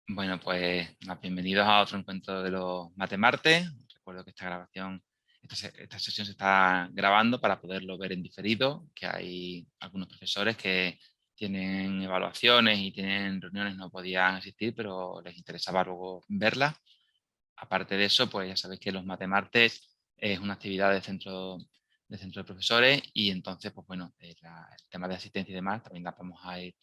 Bueno, pues bienvenidos a otro encuentro de los Matemartes. Recuerdo que esta sesión se está grabando para poderlo ver en diferido, que hay algunos profesores que tienen evaluaciones y tienen reuniones, no podían asistir, pero les interesaba luego verlas. Aparte de eso, pues ya sabéis que los Matemartes es una actividad del centro de profesores y entonces, pues bueno, el tema de asistencia y demás también la vamos a ir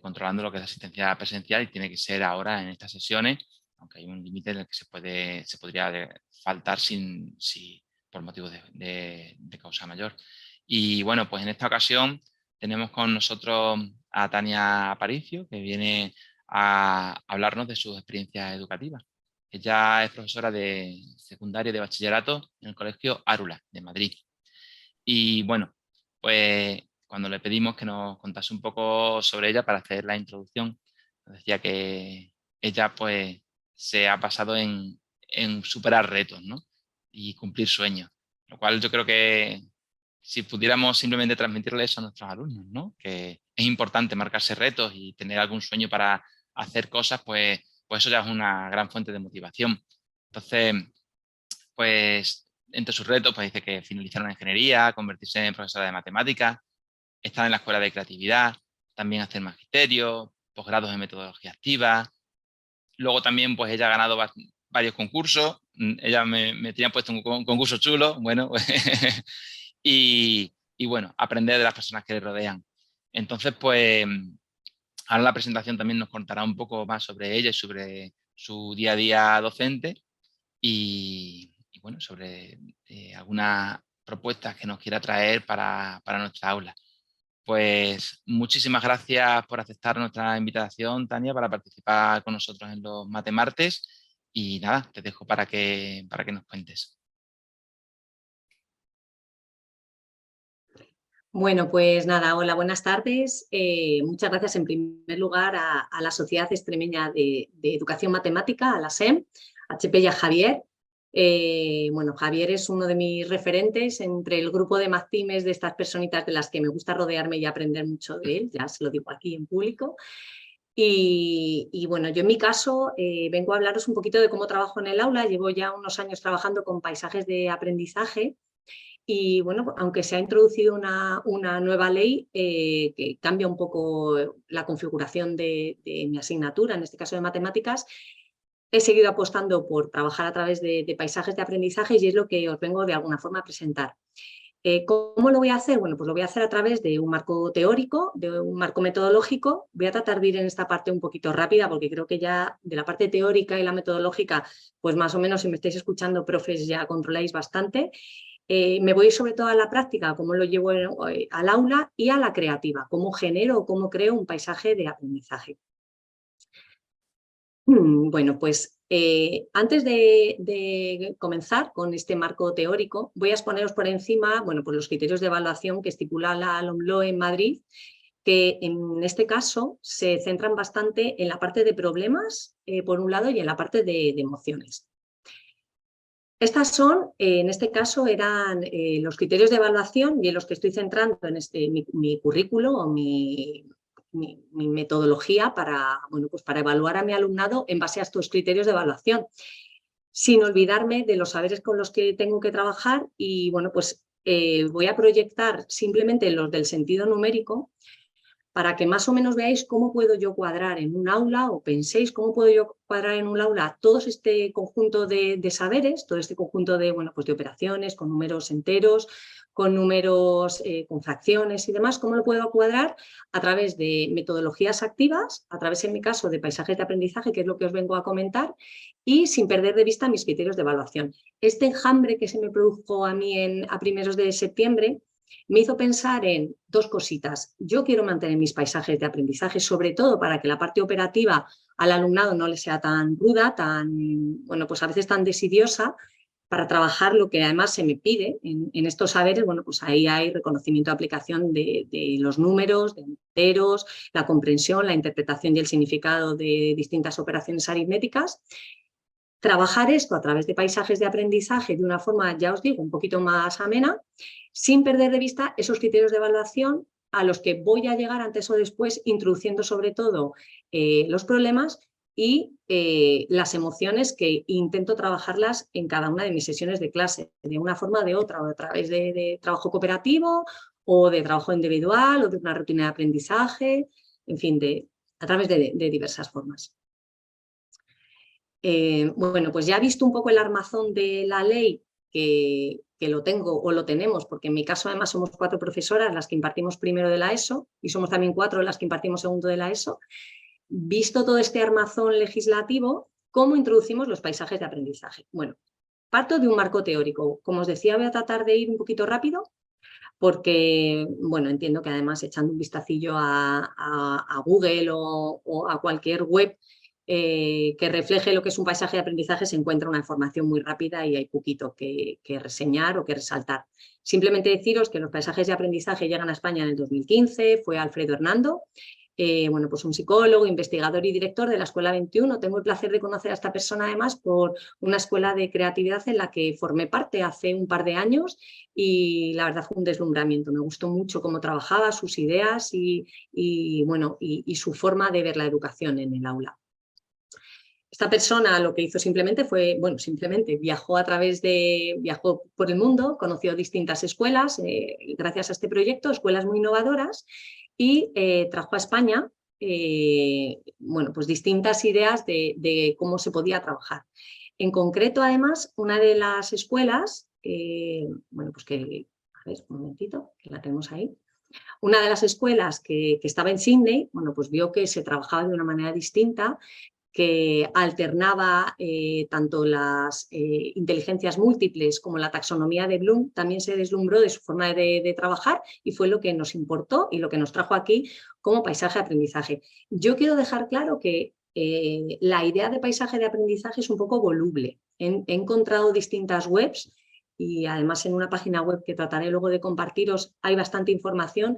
controlando lo que es la asistencia presencial y tiene que ser ahora en estas sesiones, aunque hay un límite en el que se podría faltar por motivos de causa mayor. Y bueno, pues en esta ocasión tenemos con nosotros a Tania Aparicio, que viene a hablarnos de sus experiencias educativas. Ella es profesora de secundaria y de bachillerato en el Colegio Árula de Madrid. Y bueno, pues cuando le pedimos que nos contase un poco sobre ella para hacer la introducción, nos decía que ella pues se ha basado en superar retos, ¿no? Y cumplir sueños. Lo cual yo creo que si pudiéramos simplemente transmitirle eso a nuestros alumnos, ¿no? Que es importante marcarse retos y tener algún sueño para hacer cosas, pues eso ya es una gran fuente de motivación. Entonces, pues entre sus retos, pues dice que finalizar una ingeniería, convertirse en profesora de matemáticas, estar en la escuela de creatividad, también hacer magisterio, posgrados en metodología activa. Luego también, pues ella ha ganado varios concursos. Ella me tenía puesto un concurso chulo, bueno, y bueno, aprender de las personas que le rodean. Entonces, pues ahora en la presentación también nos contará un poco más sobre ella y sobre su día a día docente y bueno, sobre algunas propuestas que nos quiera traer para nuestra aula. Pues muchísimas gracias por aceptar nuestra invitación, Tania, para participar con nosotros en los Matemartes. Y nada, te dejo para que nos cuentes. Bueno, pues nada, hola, buenas tardes. Muchas gracias en primer lugar a la Sociedad Extremeña de Educación Matemática, a la SEM, a Chepe y a Javier. Bueno, Javier es uno de mis referentes entre el grupo de Macimes, de estas personitas de las que me gusta rodearme y aprender mucho de él, ya se lo digo aquí en público. Y bueno, yo en mi caso vengo a hablaros un poquito de cómo trabajo en el aula. Llevo ya unos años trabajando con paisajes de aprendizaje. Y bueno, aunque se ha introducido una nueva ley que cambia un poco la configuración de mi asignatura, en este caso de matemáticas, he seguido apostando por trabajar a través de paisajes de aprendizaje y es lo que os vengo de alguna forma a presentar. ¿Cómo lo voy a hacer? Bueno, pues lo voy a hacer a través de un marco teórico, de un marco metodológico. Voy a tratar de ir en esta parte un poquito rápida porque creo que ya de la parte teórica y la metodológica, pues más o menos si me estáis escuchando, profes, ya controláis bastante. Me voy sobre todo a la práctica, cómo lo llevo al aula y a la creativa, cómo genero o cómo creo un paisaje de aprendizaje. Bueno, pues antes de comenzar con este marco teórico, voy a exponeros por encima, bueno, pues los criterios de evaluación que estipula la LOMLOE en Madrid, que en este caso se centran bastante en la parte de problemas, por un lado, y en la parte de emociones. Estas son, en este caso, eran los criterios de evaluación y en los que estoy centrando en mi currículo o mi metodología para, bueno, pues para evaluar a mi alumnado en base a estos criterios de evaluación, sin olvidarme de los saberes con los que tengo que trabajar y, bueno, pues voy a proyectar simplemente los del sentido numérico para que más o menos veáis cómo puedo yo cuadrar en un aula o penséis cómo puedo yo cuadrar en un aula todo este conjunto de saberes, todo este conjunto de, bueno, pues de operaciones con números enteros, con números, con fracciones y demás, cómo lo puedo cuadrar a través de metodologías activas, a través en mi caso de paisajes de aprendizaje, que es lo que os vengo a comentar, y sin perder de vista mis criterios de evaluación. Este enjambre que se me produjo a mí a primeros de septiembre me hizo pensar en dos cositas. Yo quiero mantener mis paisajes de aprendizaje, sobre todo para que la parte operativa al alumnado no le sea tan ruda, tan, bueno, pues a veces tan desidiosa, para trabajar lo que además se me pide en estos saberes. Bueno, pues ahí hay reconocimiento de aplicación de los números, de enteros, la comprensión, la interpretación y el significado de distintas operaciones aritméticas. Trabajar esto a través de paisajes de aprendizaje de una forma, ya os digo, un poquito más amena, sin perder de vista esos criterios de evaluación a los que voy a llegar antes o después, introduciendo sobre todo los problemas y las emociones que intento trabajarlas en cada una de mis sesiones de clase, de una forma o de otra, o a través de trabajo cooperativo, o de trabajo individual, o de una rutina de aprendizaje, en fin, a través de diversas formas. Bueno, pues ya he visto un poco el armazón de la ley, que lo tengo o lo tenemos, porque en mi caso además somos 4 profesoras las que impartimos primero de la ESO y somos también 4 las que impartimos segundo de la ESO. Visto todo este armazón legislativo, ¿cómo introducimos los paisajes de aprendizaje? Bueno, parto de un marco teórico. Como os decía, voy a tratar de ir un poquito rápido, porque, bueno, entiendo que además echando un vistacillo a Google o a cualquier web que refleje lo que es un paisaje de aprendizaje, se encuentra una información muy rápida y hay poquito que reseñar o que resaltar. Simplemente deciros que los paisajes de aprendizaje llegan a España en el 2015, fue Alfredo Hernando, bueno, pues un psicólogo, investigador y director de la Escuela 21. Tengo el placer de conocer a esta persona además por una escuela de creatividad en la que formé parte hace un par de años y la verdad fue un deslumbramiento. Me gustó mucho cómo trabajaba, sus ideas bueno, y su forma de ver la educación en el aula. Esta persona lo que hizo simplemente fue, bueno, simplemente viajó por el mundo, conoció distintas escuelas, gracias a este proyecto, escuelas muy innovadoras, y trajo a España, bueno, pues distintas ideas de cómo se podía trabajar. En concreto, además, una de las escuelas, bueno, pues que, a ver, un momentito, que la tenemos ahí. Una de las escuelas que estaba en Sydney, bueno, pues vio que se trabajaba de una manera distinta, que alternaba tanto las inteligencias múltiples como la taxonomía de Bloom. También se deslumbró de su forma de trabajar y fue lo que nos importó y lo que nos trajo aquí como paisaje de aprendizaje. Yo quiero dejar claro que la idea de paisaje de aprendizaje es un poco voluble. He encontrado distintas webs y además en una página web que trataré luego de compartiros hay bastante información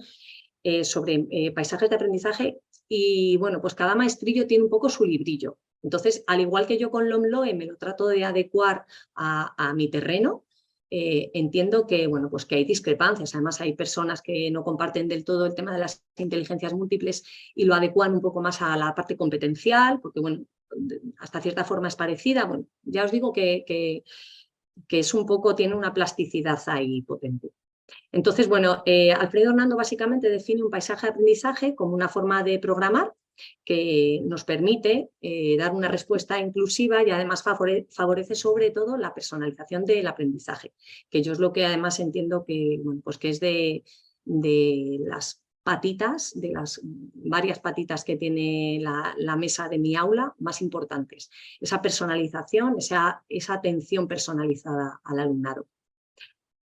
sobre paisajes de aprendizaje. Y bueno, pues cada maestrillo tiene un poco su librillo. Entonces, al igual que yo con LOMLOE me lo trato de adecuar a mi terreno, entiendo que, bueno, pues que hay discrepancias. Además, hay personas que no comparten del todo el tema de las inteligencias múltiples y lo adecuan un poco más a la parte competencial, porque, bueno, hasta cierta forma es parecida. Bueno, ya os digo que es un poco, tiene una plasticidad ahí potente. Entonces, bueno, Alfredo Hernando básicamente define un paisaje de aprendizaje como una forma de programar que nos permite dar una respuesta inclusiva y además favorece sobre todo la personalización del aprendizaje, que yo es lo que además entiendo que, bueno, pues que es de las patitas, de las varias patitas que tiene la mesa de mi aula más importantes. Esa personalización, esa atención personalizada al alumnado.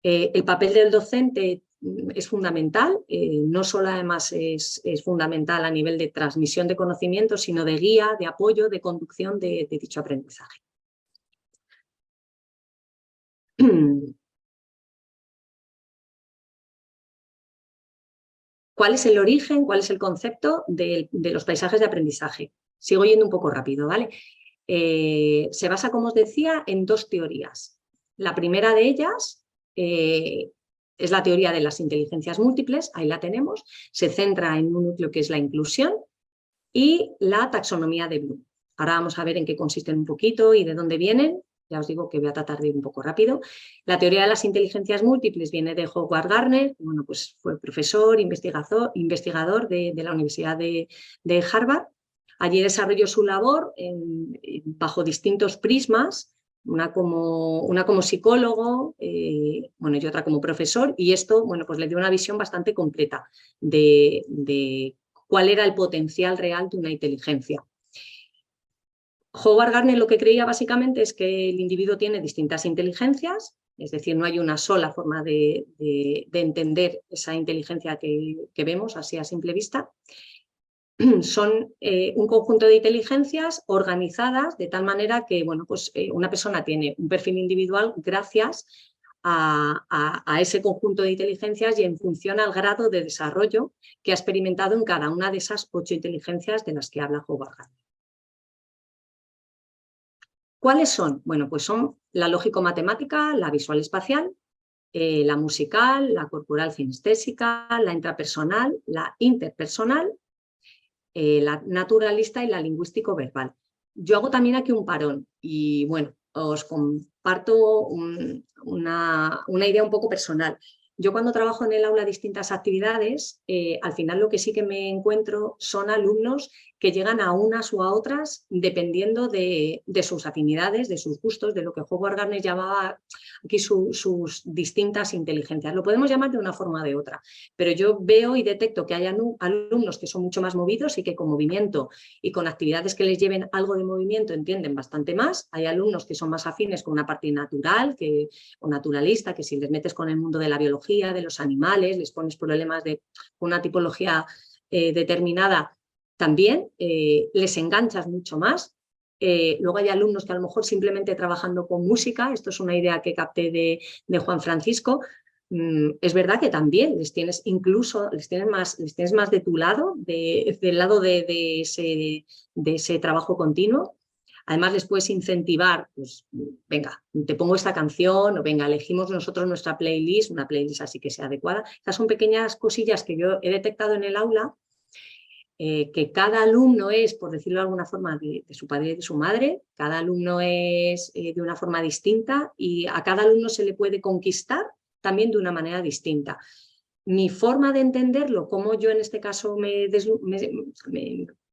El papel del docente es fundamental, no solo además es fundamental a nivel de transmisión de conocimientos, sino de guía, de apoyo, de conducción de dicho aprendizaje. ¿Cuál es el origen, cuál es el concepto de los paisajes de aprendizaje? Sigo yendo un poco rápido, ¿vale? Se basa, como os decía, en 2 teorías. La primera de ellas es la teoría de las inteligencias múltiples, ahí la tenemos, se centra en un núcleo que es la inclusión y la taxonomía de Bloom. Ahora vamos a ver en qué consisten un poquito y de dónde vienen, ya os digo que voy a tratar de ir un poco rápido. La teoría de las inteligencias múltiples viene de Howard Gardner, bueno, pues fue profesor, investigador de la Universidad de Harvard. Allí desarrolló su labor bajo distintos prismas, una como psicólogo, bueno, y otra como profesor, y esto, bueno, pues le dio una visión bastante completa de cuál era el potencial real de una inteligencia. Howard Gardner lo que creía básicamente es que el individuo tiene distintas inteligencias, es decir, no hay una sola forma de entender esa inteligencia que vemos así a simple vista. Son un conjunto de inteligencias organizadas de tal manera que, bueno, pues, una persona tiene un perfil individual gracias a ese conjunto de inteligencias y en función al grado de desarrollo que ha experimentado en cada una de esas 8 inteligencias de las que habla Howard Gardner. ¿Cuáles son? Bueno, pues son la lógico-matemática, la visual-espacial, la musical, la corporal-cinestésica, la intrapersonal, la interpersonal, la naturalista y la lingüístico-verbal. yo hago también aquí un parón y bueno, os comparto una idea un poco personal. Yo cuando trabajo en el aula distintas actividades, al final lo que sí que me encuentro son alumnos que llegan a unas u a otras dependiendo de sus afinidades, de sus gustos, de lo que Howard Gardner llamaba aquí sus distintas inteligencias. Lo podemos llamar de una forma o de otra, pero yo veo y detecto que hay alumnos que son mucho más movidos y que con movimiento y con actividades que les lleven algo de movimiento entienden bastante más. Hay alumnos que son más afines con una parte natural o naturalista, que si les metes con el mundo de la biología, de los animales, les pones problemas de una tipología determinada, también les enganchas mucho más. Luego hay alumnos que a lo mejor simplemente trabajando con música, esto es una idea que capté de Juan Francisco, es verdad que también les tienes más de tu lado, del lado de ese trabajo continuo. Además les puedes incentivar, pues venga, te pongo esta canción o venga, elegimos nosotros nuestra playlist, una playlist así que sea adecuada. Estas son pequeñas cosillas que yo he detectado en el aula, que cada alumno es, por decirlo de alguna forma, de su padre y de su madre, cada alumno es de una forma distinta y a cada alumno se le puede conquistar también de una manera distinta. Mi forma de entenderlo, como yo en este caso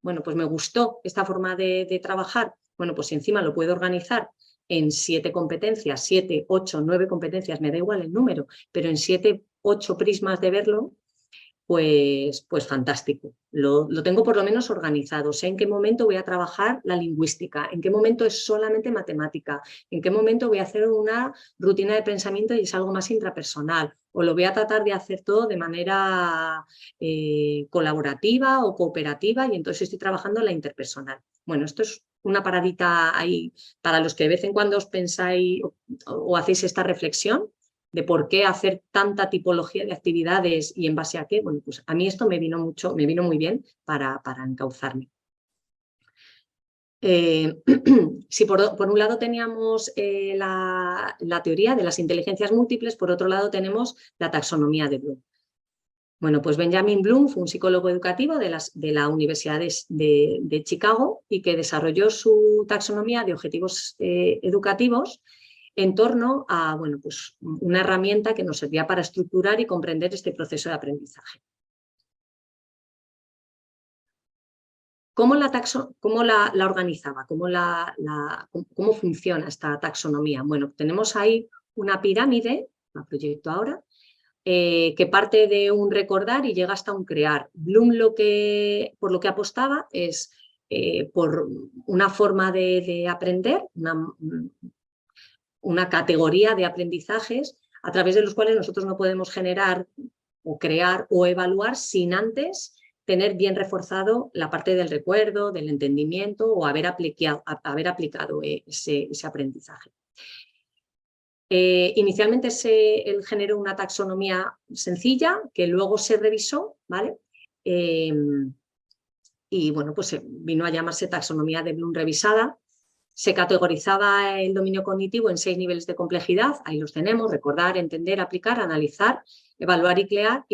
bueno, pues me gustó esta forma de trabajar, bueno, pues encima lo puedo organizar en 7 competencias, 7, 8, 9 competencias, me da igual el número, pero en 7, 8 prismas de verlo, pues fantástico. Lo tengo por lo menos organizado. Sé en qué momento voy a trabajar la lingüística, en qué momento es solamente matemática, en qué momento voy a hacer una rutina de pensamiento y es algo más intrapersonal, o lo voy a tratar de hacer todo de manera colaborativa o cooperativa y entonces estoy trabajando la interpersonal. Bueno, esto es una paradita ahí para los que de vez en cuando os pensáis o hacéis esta reflexión de por qué hacer tanta tipología de actividades y en base a qué. Bueno, pues a mí esto me vino muy bien para encauzarme. Si por un lado teníamos la teoría de las inteligencias múltiples, por otro lado tenemos la taxonomía de Bloom. Bueno, pues Benjamin Bloom fue un psicólogo educativo de la Universidad de Chicago y que desarrolló su taxonomía de objetivos educativos en torno a bueno, pues una herramienta que nos servía para estructurar y comprender este proceso de aprendizaje. ¿Cómo la organizaba? ¿Cómo funciona esta taxonomía? Bueno, tenemos ahí una pirámide, la proyecto ahora, que parte de un recordar y llega hasta un crear. Bloom por lo que apostaba es por una forma de aprender, una categoría de aprendizajes a través de los cuales nosotros no podemos generar o crear o evaluar sin antes tener bien reforzado la parte del recuerdo, del entendimiento o haber aplicado ese aprendizaje. Inicialmente él generó una taxonomía sencilla que luego se revisó, ¿vale? Y bueno, pues vino a llamarse taxonomía de Bloom revisada. Se categorizaba el dominio cognitivo en 6 niveles de complejidad, ahí los tenemos: recordar, entender, aplicar, analizar, evaluar y crear,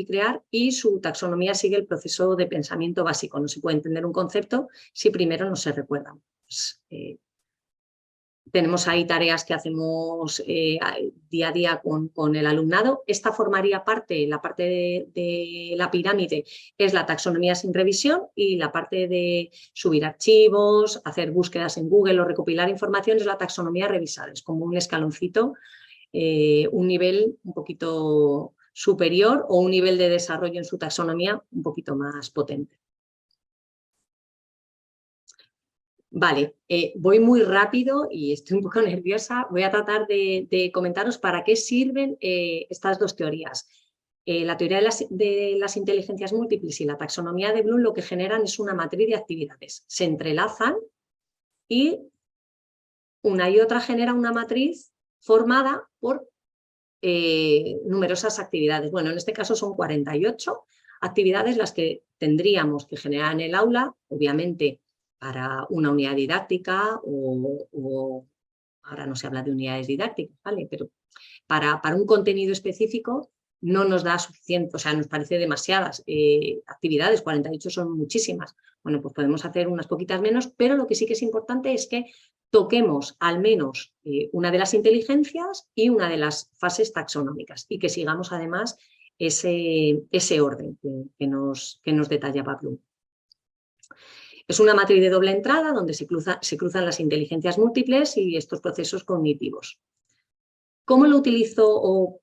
y su taxonomía sigue el proceso de pensamiento básico. No se puede entender un concepto si primero no se recuerda. Pues, tenemos ahí tareas que hacemos día a día con el alumnado. Esta formaría parte, la parte de la pirámide es la taxonomía sin revisión y la parte de subir archivos, hacer búsquedas en Google o recopilar información es la taxonomía revisada. Es como un escaloncito, un nivel un poquito superior o un nivel de desarrollo en su taxonomía un poquito más potente. Vale, voy muy rápido y estoy un poco nerviosa. Voy a tratar de comentaros para qué sirven estas dos teorías. La teoría de las inteligencias múltiples y la taxonomía de Bloom lo que generan es una matriz de actividades. Se entrelazan y una y otra genera una matriz formada por numerosas actividades. Bueno, en este caso son 48 actividades las que tendríamos que generar en el aula, obviamente para una unidad didáctica o ahora no se habla de unidades didácticas, ¿vale? Pero para un contenido específico no nos da suficiente, o sea, nos parece demasiadas actividades, 48 son muchísimas. Bueno, pues podemos hacer unas poquitas menos, pero lo que sí que es importante es que toquemos al menos una de las inteligencias y una de las fases taxonómicas y que sigamos además ese orden que nos detallaba Bloom. Es una matriz de doble entrada donde se cruzan las inteligencias múltiples y estos procesos cognitivos. ¿Cómo lo utilizo o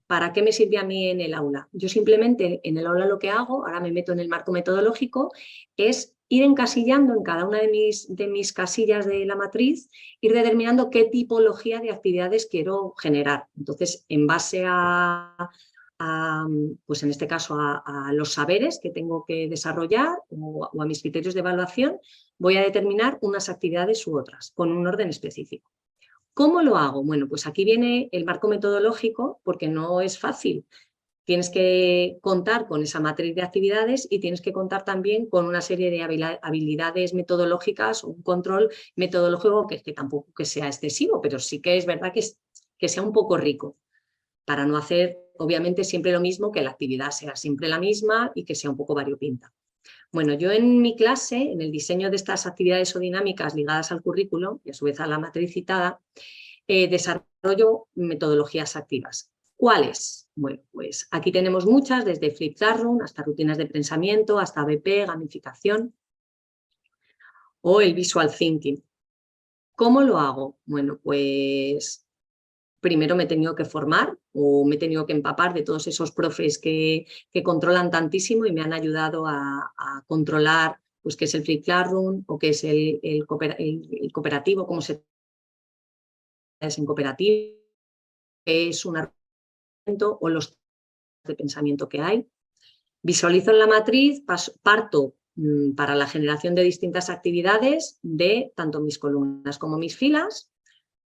para qué me sirve a mí en el aula? Yo simplemente en el aula lo que hago, ahora me meto en el marco metodológico, es ir encasillando en cada una de mis casillas de la matriz, ir determinando qué tipología de actividades quiero generar. Entonces, en base pues en este caso a los saberes que tengo que desarrollar o a mis criterios de evaluación, voy a determinar unas actividades u otras con un orden específico. ¿Cómo lo hago? Bueno, pues aquí viene el marco metodológico porque no es fácil. Tienes que contar con esa matriz de actividades y tienes que contar también con una serie de habilidades metodológicas, un control metodológico que tampoco que sea excesivo, pero sí que es verdad que sea un poco rico para no hacer, obviamente, siempre lo mismo, que la actividad sea siempre la misma y que sea un poco variopinta. Bueno, yo en mi clase, en el diseño de estas actividades o dinámicas ligadas al currículo y a su vez a la matriz citada, desarrollo metodologías activas. ¿Cuáles? Bueno, pues aquí tenemos muchas, desde Flip Classroom hasta rutinas de pensamiento, hasta BP, gamificación o el Visual Thinking. ¿Cómo lo hago? Bueno, pues primero me he tenido que formar o me he tenido que empapar de todos esos profes que controlan tantísimo y me han ayudado a controlar pues, qué es el Flip Classroom o qué es el cooperativo, cómo se es en cooperativo, qué es un argumento o los de pensamiento que hay. Visualizo en la matriz, parto para la generación de distintas actividades de tanto mis columnas como mis filas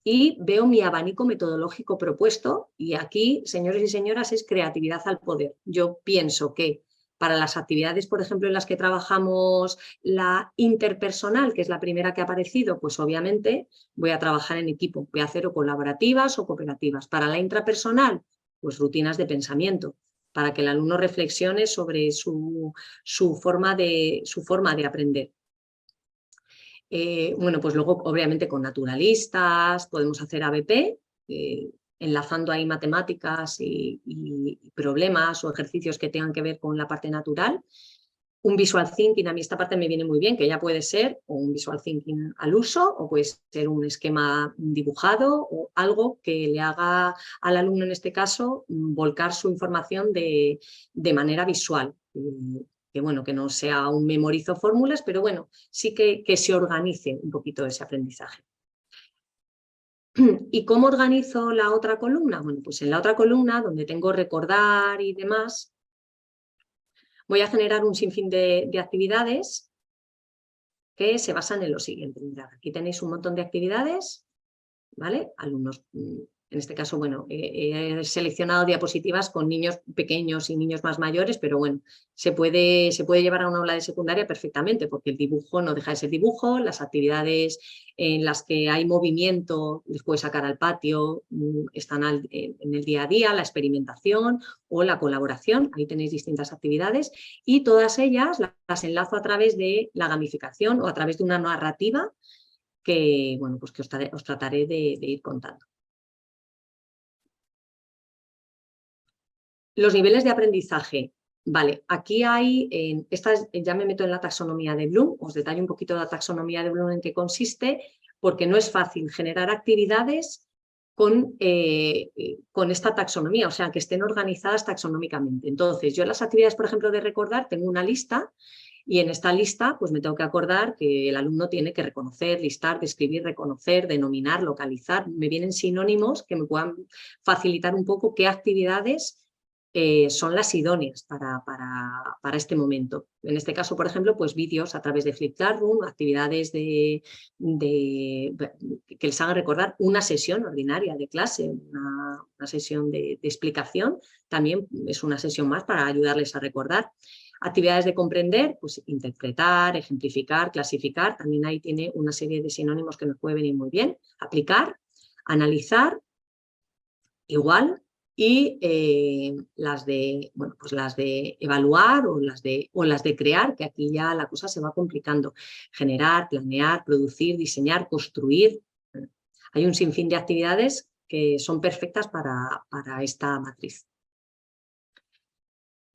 y veo mi abanico metodológico propuesto y aquí, señores y señoras, es creatividad al poder. Yo pienso que para las actividades, por ejemplo, en las que trabajamos la interpersonal, que es la primera que ha aparecido, pues obviamente voy a trabajar en equipo, voy a hacer o colaborativas o cooperativas. Para la intrapersonal, pues rutinas de pensamiento, para que el alumno reflexione sobre su forma de aprender. Bueno, pues luego obviamente con naturalistas, podemos hacer ABP, enlazando ahí matemáticas y problemas o ejercicios que tengan que ver con la parte natural. Un visual thinking, a mí esta parte me viene muy bien, que ya puede ser un visual thinking al uso o puede ser un esquema dibujado o algo que le haga al alumno en este caso volcar su información de manera visual. Que bueno, que no sea un memorizo fórmulas, pero bueno, sí que se organice un poquito ese aprendizaje. ¿Y cómo organizo la otra columna? Bueno, pues en la otra columna, donde tengo recordar y demás, voy a generar un sinfín de actividades que se basan en lo siguiente. Mirad, aquí tenéis un montón de actividades, ¿vale? Alumnos, en este caso, bueno, he seleccionado diapositivas con niños pequeños y niños más mayores, pero bueno, se puede llevar a una aula de secundaria perfectamente, porque el dibujo no deja de ser dibujo, las actividades en las que hay movimiento les puedes sacar al patio, están en el día a día, la experimentación o la colaboración, ahí tenéis distintas actividades y todas ellas las enlazo a través de la gamificación o a través de una narrativa que, bueno, pues que os trataré de ir contando. Los niveles de aprendizaje. Vale, aquí hay, ya me meto en la taxonomía de Bloom, os detallo un poquito la taxonomía de Bloom en qué consiste, porque no es fácil generar actividades con esta taxonomía, o sea, que estén organizadas taxonómicamente. Entonces, yo las actividades, por ejemplo, de recordar, tengo una lista y en esta lista pues me tengo que acordar que el alumno tiene que reconocer, listar, describir, reconocer, denominar, localizar. Me vienen sinónimos que me puedan facilitar un poco qué actividades son las idóneas para este momento. En este caso, por ejemplo, pues vídeos a través de Flip Classroom, actividades que les hagan recordar una sesión ordinaria de clase, una sesión de explicación, también es una sesión más para ayudarles a recordar. Actividades de comprender, pues interpretar, ejemplificar, clasificar, también ahí tiene una serie de sinónimos que nos puede venir muy bien. Aplicar, analizar, igual, y las de, bueno, pues las de evaluar o las de crear, que aquí ya la cosa se va complicando. Generar, planear, producir, diseñar, construir. Hay un sinfín de actividades que son perfectas para esta matriz.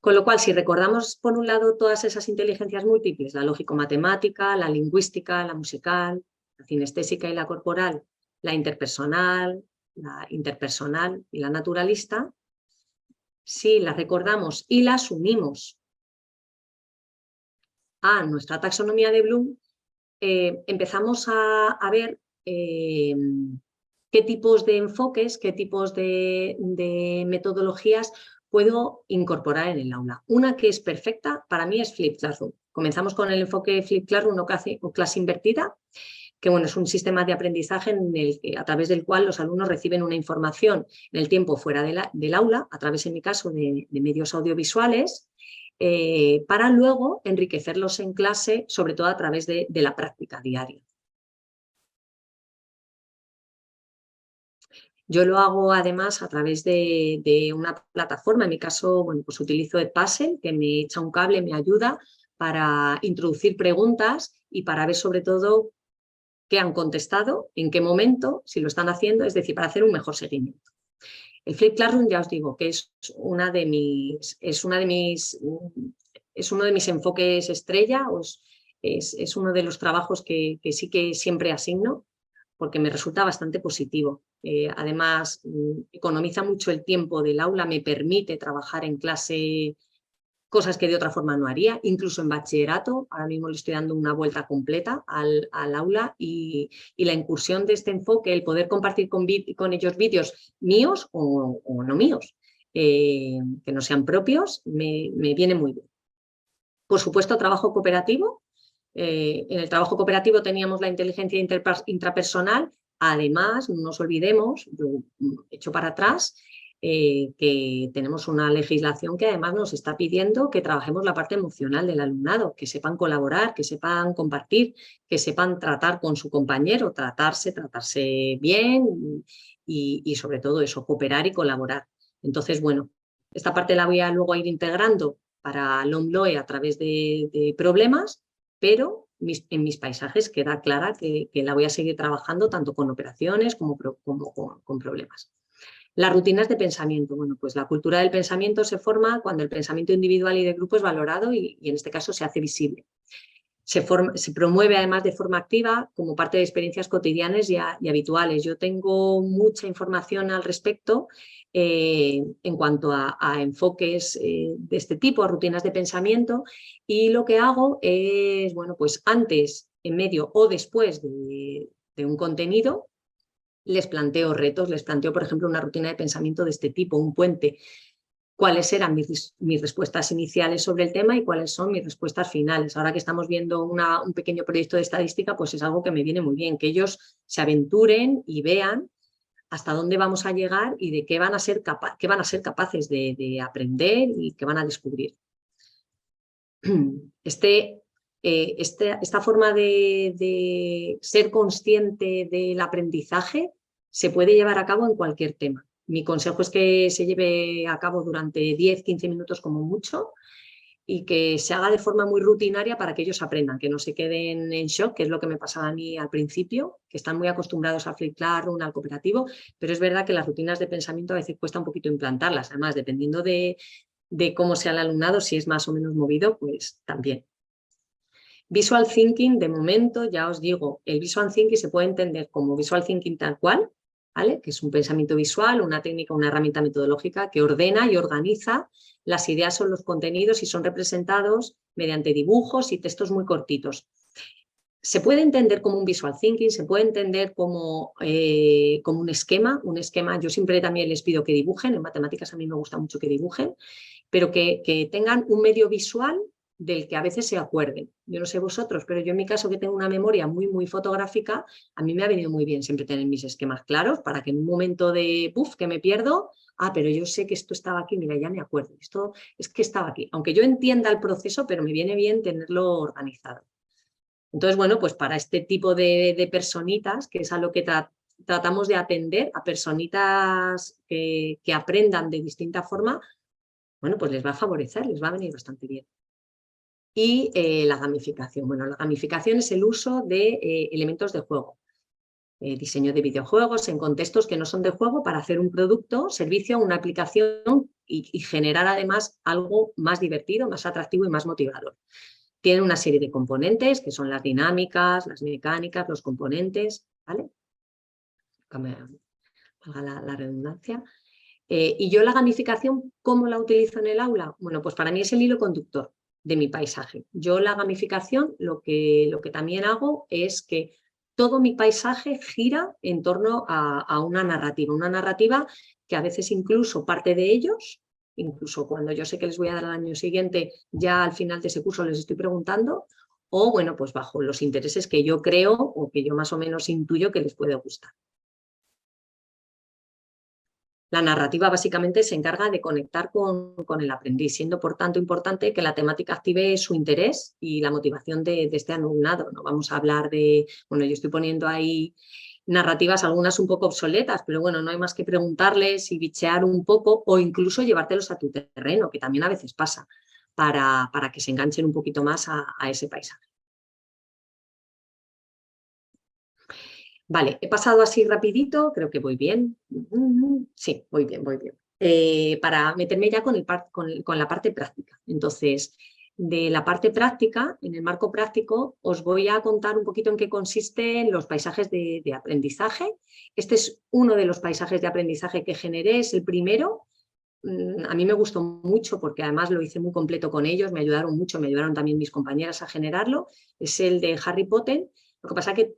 Con lo cual, si recordamos por un lado todas esas inteligencias múltiples, la lógico-matemática, la lingüística, la musical, la cinestésica y la corporal, la interpersonal y la naturalista, si las recordamos y las unimos a nuestra taxonomía de Bloom, empezamos a ver qué tipos de enfoques, qué tipos de metodologías puedo incorporar en el aula. Una que es perfecta para mí es Flip Classroom. Comenzamos con el enfoque Flip Classroom o clase invertida, que bueno, es un sistema de aprendizaje a través del cual los alumnos reciben una información en el tiempo fuera del aula, a través, en mi caso, de medios audiovisuales, para luego enriquecerlos en clase, sobre todo a través de la práctica diaria. Yo lo hago además a través de una plataforma, en mi caso, bueno, pues utilizo Edpuzzle, que me echa un cable, me ayuda para introducir preguntas y para ver sobre todo qué han contestado, en qué momento, si lo están haciendo, es decir, para hacer un mejor seguimiento. El Flip Classroom, ya os digo, que es uno de mis enfoques estrella, es uno de los trabajos que sí que siempre asigno, porque me resulta bastante positivo. Además, economiza mucho el tiempo del aula, me permite trabajar en clase cosas que de otra forma no haría, incluso en bachillerato. Ahora mismo le estoy dando una vuelta completa al aula y la incursión de este enfoque, el poder compartir con ellos vídeos míos o no míos, que no sean propios, me viene muy bien. Por supuesto, trabajo cooperativo. En el trabajo cooperativo teníamos la inteligencia intrapersonal. Además, no nos olvidemos, yo echo para atrás, que tenemos una legislación que además nos está pidiendo que trabajemos la parte emocional del alumnado, que sepan colaborar, que sepan compartir, que sepan tratar con su compañero, tratarse bien y sobre todo eso, cooperar y colaborar. Entonces, bueno, esta parte la voy a luego ir integrando para LOMLOE a través de problemas, pero en mis paisajes queda clara que la voy a seguir trabajando tanto con operaciones como con problemas. Las rutinas de pensamiento. Bueno, pues la cultura del pensamiento se forma cuando el pensamiento individual y de grupo es valorado y en este caso se hace visible. Se promueve además de forma activa como parte de experiencias cotidianas y habituales. Yo tengo mucha información al respecto en cuanto a enfoques de este tipo, a rutinas de pensamiento, y lo que hago es, bueno, pues antes, en medio o después de un contenido, les planteo retos, les planteo, por ejemplo, una rutina de pensamiento de este tipo, un puente. Cuáles eran mis respuestas iniciales sobre el tema y cuáles son mis respuestas finales. Ahora que estamos viendo un pequeño proyecto de estadística, pues es algo que me viene muy bien, que ellos se aventuren y vean hasta dónde vamos a llegar y de qué van a ser capaces de aprender y qué van a descubrir. Esta forma de ser consciente del aprendizaje se puede llevar a cabo en cualquier tema. Mi consejo es que se lleve a cabo durante 10-15 minutos como mucho y que se haga de forma muy rutinaria para que ellos aprendan, que no se queden en shock, que es lo que me pasaba a mí al principio, que están muy acostumbrados a Flip Classroom, al cooperativo, pero es verdad que las rutinas de pensamiento a veces cuesta un poquito implantarlas. Además, dependiendo de cómo sea el alumnado, si es más o menos movido, pues también. Visual Thinking, de momento, ya os digo, el Visual Thinking se puede entender como Visual Thinking tal cual, ¿vale? Que es un pensamiento visual, una técnica, una herramienta metodológica que ordena y organiza las ideas o los contenidos y son representados mediante dibujos y textos muy cortitos. Se puede entender como un Visual Thinking, se puede entender como un esquema. Un esquema, yo siempre también les pido que dibujen, en matemáticas a mí me gusta mucho que dibujen, pero que tengan un medio visual del que a veces se acuerden. Yo no sé vosotros, pero yo en mi caso que tengo una memoria muy fotográfica, a mí me ha venido muy bien siempre tener mis esquemas claros para que en un momento de puff que me pierdo, pero yo sé que esto estaba aquí, mira, ya me acuerdo, esto es que estaba aquí. Aunque yo entienda el proceso, pero me viene bien tenerlo organizado. Entonces, bueno, pues para este tipo de personitas, que es a lo que tratamos de atender a personitas que aprendan de distinta forma, bueno, pues les va a favorecer, les va a venir bastante bien. Y la gamificación. Bueno, la gamificación es el uso de elementos de juego. Diseño de videojuegos en contextos que no son de juego para hacer un producto, servicio, una aplicación y generar además algo más divertido, más atractivo y más motivador. Tiene una serie de componentes que son las dinámicas, las mecánicas, los componentes, ¿vale? Valga la redundancia. Y yo la gamificación, ¿cómo la utilizo en el aula? Bueno, pues para mí es el hilo conductor de mi paisaje. Yo la gamificación lo que también hago es que todo mi paisaje gira en torno a una narrativa que a veces incluso parte de ellos, incluso cuando yo sé que les voy a dar al año siguiente, ya al final de ese curso les estoy preguntando, o bueno, pues bajo los intereses que yo creo o que yo más o menos intuyo que les puede gustar. La narrativa básicamente se encarga de conectar con el aprendiz, siendo por tanto importante que la temática active su interés y la motivación de este alumnado. No vamos a hablar de, bueno, yo estoy poniendo ahí narrativas, algunas un poco obsoletas, pero bueno, no hay más que preguntarles y bichear un poco o incluso llevártelos a tu terreno, que también a veces pasa, para que se enganchen un poquito más a ese paisaje. Vale, he pasado así rapidito, creo que voy bien. Sí, voy bien, voy bien. Para meterme ya con la parte práctica. Entonces, de la parte práctica, en el marco práctico, os voy a contar un poquito en qué consisten los paisajes de aprendizaje. Este es uno de los paisajes de aprendizaje que generé, es el primero. A mí me gustó mucho porque además lo hice muy completo con ellos, me ayudaron mucho, me ayudaron también mis compañeras a generarlo. Es el de Harry Potter. Lo que pasa es que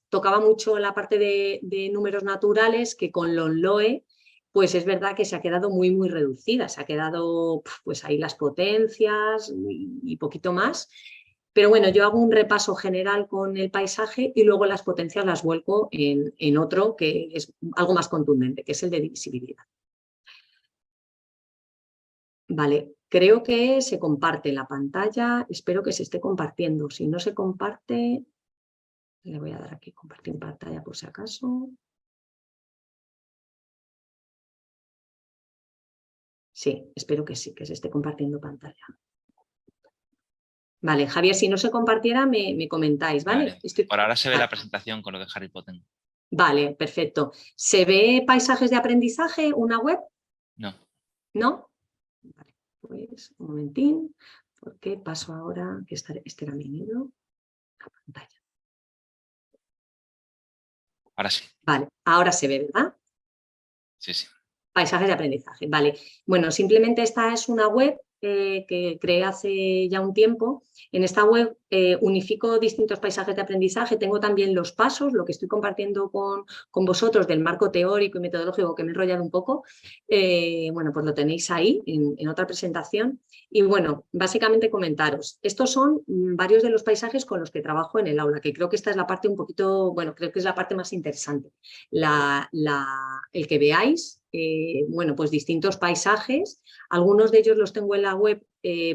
tocaba mucho la parte de números naturales, que con Lonloe, pues es verdad que se ha quedado muy reducida, se ha quedado pues ahí las potencias y poquito más. Pero bueno, yo hago un repaso general con el paisaje y luego las potencias las vuelco en otro que es algo más contundente, que es el de divisibilidad. Vale, creo que se comparte la pantalla, espero que se esté compartiendo. Si no se comparte, le voy a dar aquí compartir pantalla por si acaso. Sí, espero que sí, que se esté compartiendo pantalla. Vale, Javier, si no se compartiera, me comentáis, ¿vale? Por ahora se ve la presentación con lo de Harry Potter. Vale, perfecto. ¿Se ve paisajes de aprendizaje, una web? No. ¿No? Vale, pues un momentín, porque paso ahora, que este era mi libro, a pantalla. Ahora sí. Vale, ahora se ve, ¿verdad? Sí, sí. Paisajes de aprendizaje, vale. Bueno, simplemente esta es una web que creé hace ya un tiempo. En esta web unifico distintos paisajes de aprendizaje. Tengo también los pasos, lo que estoy compartiendo con vosotros del marco teórico y metodológico, que me he enrollado un poco. Bueno, pues lo tenéis ahí en otra presentación. Y bueno, básicamente comentaros. Estos son varios de los paisajes con los que trabajo en el aula, que creo que esta es la parte un poquito, bueno, creo que es la parte más interesante. El que veáis, bueno, pues distintos paisajes. Algunos de ellos los tengo en la web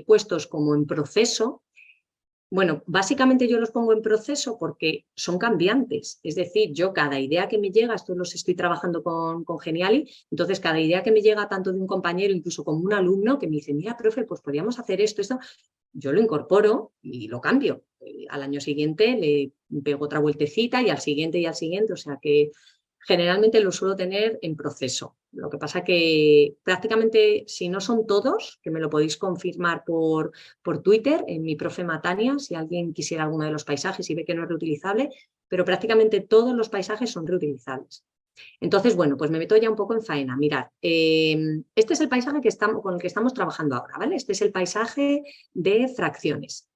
puestos como en proceso. Bueno, básicamente yo los pongo en proceso porque son cambiantes. Es decir, yo cada idea que me llega, esto los estoy trabajando con Geniali, entonces cada idea que me llega tanto de un compañero, incluso como un alumno, que me dice, mira, profe, pues podríamos hacer esto, yo lo incorporo y lo cambio. Al año siguiente le pego otra vueltecita y al siguiente, o sea que generalmente lo suelo tener en proceso. Lo que pasa que prácticamente, si no son todos, que me lo podéis confirmar por Twitter, en mi profe Matania, si alguien quisiera alguno de los paisajes y ve que no es reutilizable, pero prácticamente todos los paisajes son reutilizables. Entonces, bueno, pues me meto ya un poco en faena. Mirad, este es el paisaje con el que estamos trabajando ahora, ¿vale? Este es el paisaje de fracciones.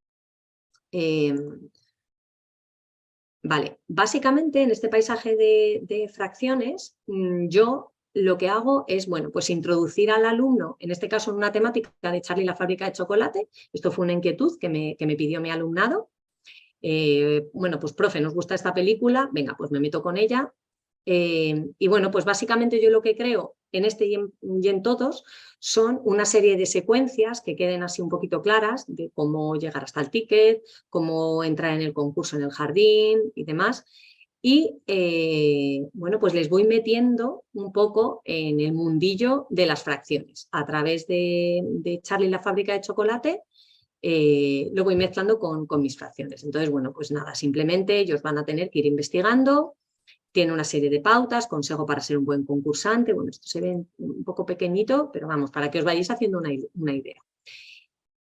Vale, básicamente en este paisaje de fracciones, yo lo que hago es, bueno, pues introducir al alumno, en este caso en una temática de Charlie y la fábrica de chocolate. Esto fue una inquietud que me pidió mi alumnado. Bueno, pues profe, nos gusta esta película, venga, pues me meto con ella. Y bueno, pues básicamente yo lo que creo en este y en todos son una serie de secuencias que queden así un poquito claras de cómo llegar hasta el ticket, cómo entrar en el concurso en el jardín y demás. y bueno, pues les voy metiendo un poco en el mundillo de las fracciones. A través de Charlie la fábrica de chocolate, lo voy mezclando con mis fracciones. Entonces, bueno, pues nada, simplemente ellos van a tener que ir investigando, tiene una serie de pautas, consejo para ser un buen concursante. Bueno, esto se ve un poco pequeñito, pero vamos, para que os vayáis haciendo una idea.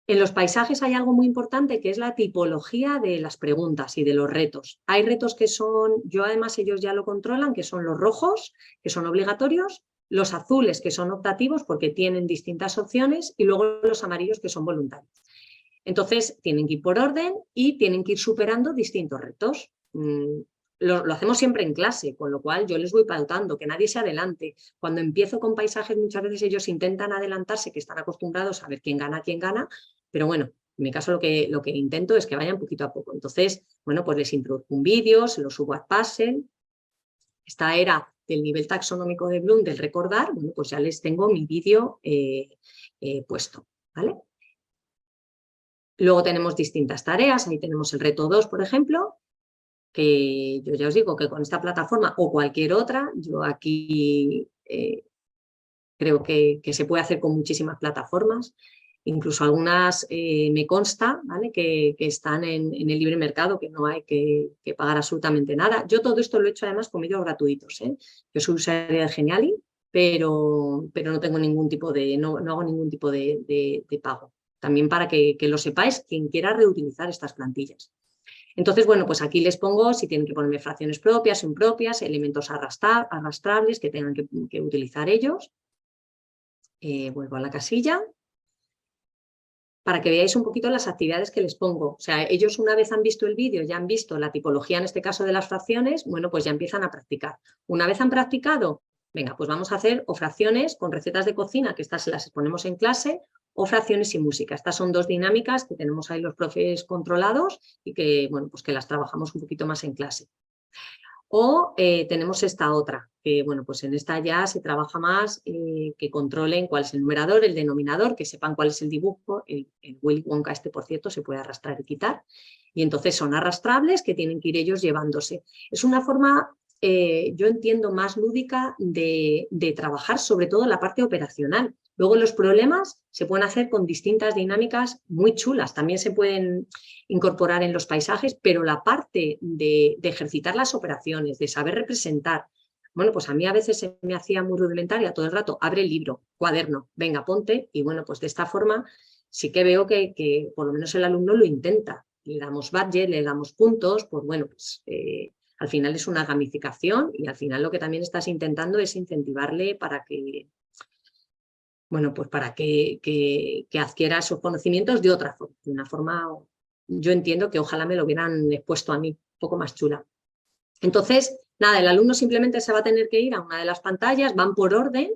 En los paisajes hay algo muy importante que es la tipología de las preguntas y de los retos. Hay retos que son, yo además ellos ya lo controlan, que son los rojos, que son obligatorios, los azules, que son optativos porque tienen distintas opciones, y luego los amarillos, que son voluntarios. Entonces tienen que ir por orden y tienen que ir superando distintos retos. Lo hacemos siempre en clase, con lo cual yo les voy pautando, que nadie se adelante. Cuando empiezo con paisajes, muchas veces ellos intentan adelantarse, que están acostumbrados a ver quién gana, pero bueno, en mi caso lo que intento es que vayan poquito a poco. Entonces, bueno, pues les introduzco un vídeo, se lo subo a Puzzle. Esta era del nivel taxonómico de Bloom, del recordar, bueno, pues ya les tengo mi vídeo puesto, ¿vale? Luego tenemos distintas tareas, ahí tenemos el reto 2, por ejemplo, que yo ya os digo que con esta plataforma o cualquier otra, yo aquí creo que se puede hacer con muchísimas plataformas, incluso algunas me consta, ¿vale? que están en el libre mercado, que no hay que pagar absolutamente nada. Yo todo esto lo he hecho además con medios gratuitos, ¿eh? Yo soy usuaria de Geniali, pero no tengo ningún tipo de, no hago ningún tipo de pago. También para que lo sepáis, quien quiera reutilizar estas plantillas. Entonces, bueno, pues aquí les pongo si tienen que ponerme fracciones propias, impropias, elementos arrastrables que tengan que utilizar ellos. Vuelvo a la casilla para que veáis un poquito las actividades que les pongo. O sea, ellos una vez han visto el vídeo, ya han visto la tipología, en este caso de las fracciones, bueno, pues ya empiezan a practicar. Una vez han practicado, venga, pues vamos a hacer o fracciones con recetas de cocina, que estas las exponemos en clase, o fracciones y música. Estas son dos dinámicas que tenemos ahí los profes controlados y que, bueno, pues que las trabajamos un poquito más en clase. O tenemos esta otra, que bueno, pues en esta ya se trabaja más, que controlen cuál es el numerador, el denominador, que sepan cuál es el dibujo. El Willy Wonka este, por cierto, se puede arrastrar y quitar. Y entonces son arrastrables que tienen que ir ellos llevándose. Es una forma, yo entiendo, más lúdica de trabajar, sobre todo la parte operacional. Luego los problemas se pueden hacer con distintas dinámicas muy chulas. También se pueden incorporar en los paisajes, pero la parte de ejercitar las operaciones, de saber representar, bueno, pues a mí a veces se me hacía muy rudimentaria todo el rato. Abre el libro, cuaderno, venga, ponte. Y bueno, pues de esta forma sí que veo que por lo menos el alumno lo intenta. Le damos budget, le damos puntos, pues bueno, pues al final es una gamificación y al final lo que también estás intentando es incentivarle para que, bueno, pues para que adquiera esos conocimientos de otra forma, de una forma, yo entiendo que ojalá me lo hubieran expuesto a mí, un poco más chula. Entonces, nada, el alumno simplemente se va a tener que ir a una de las pantallas, van por orden.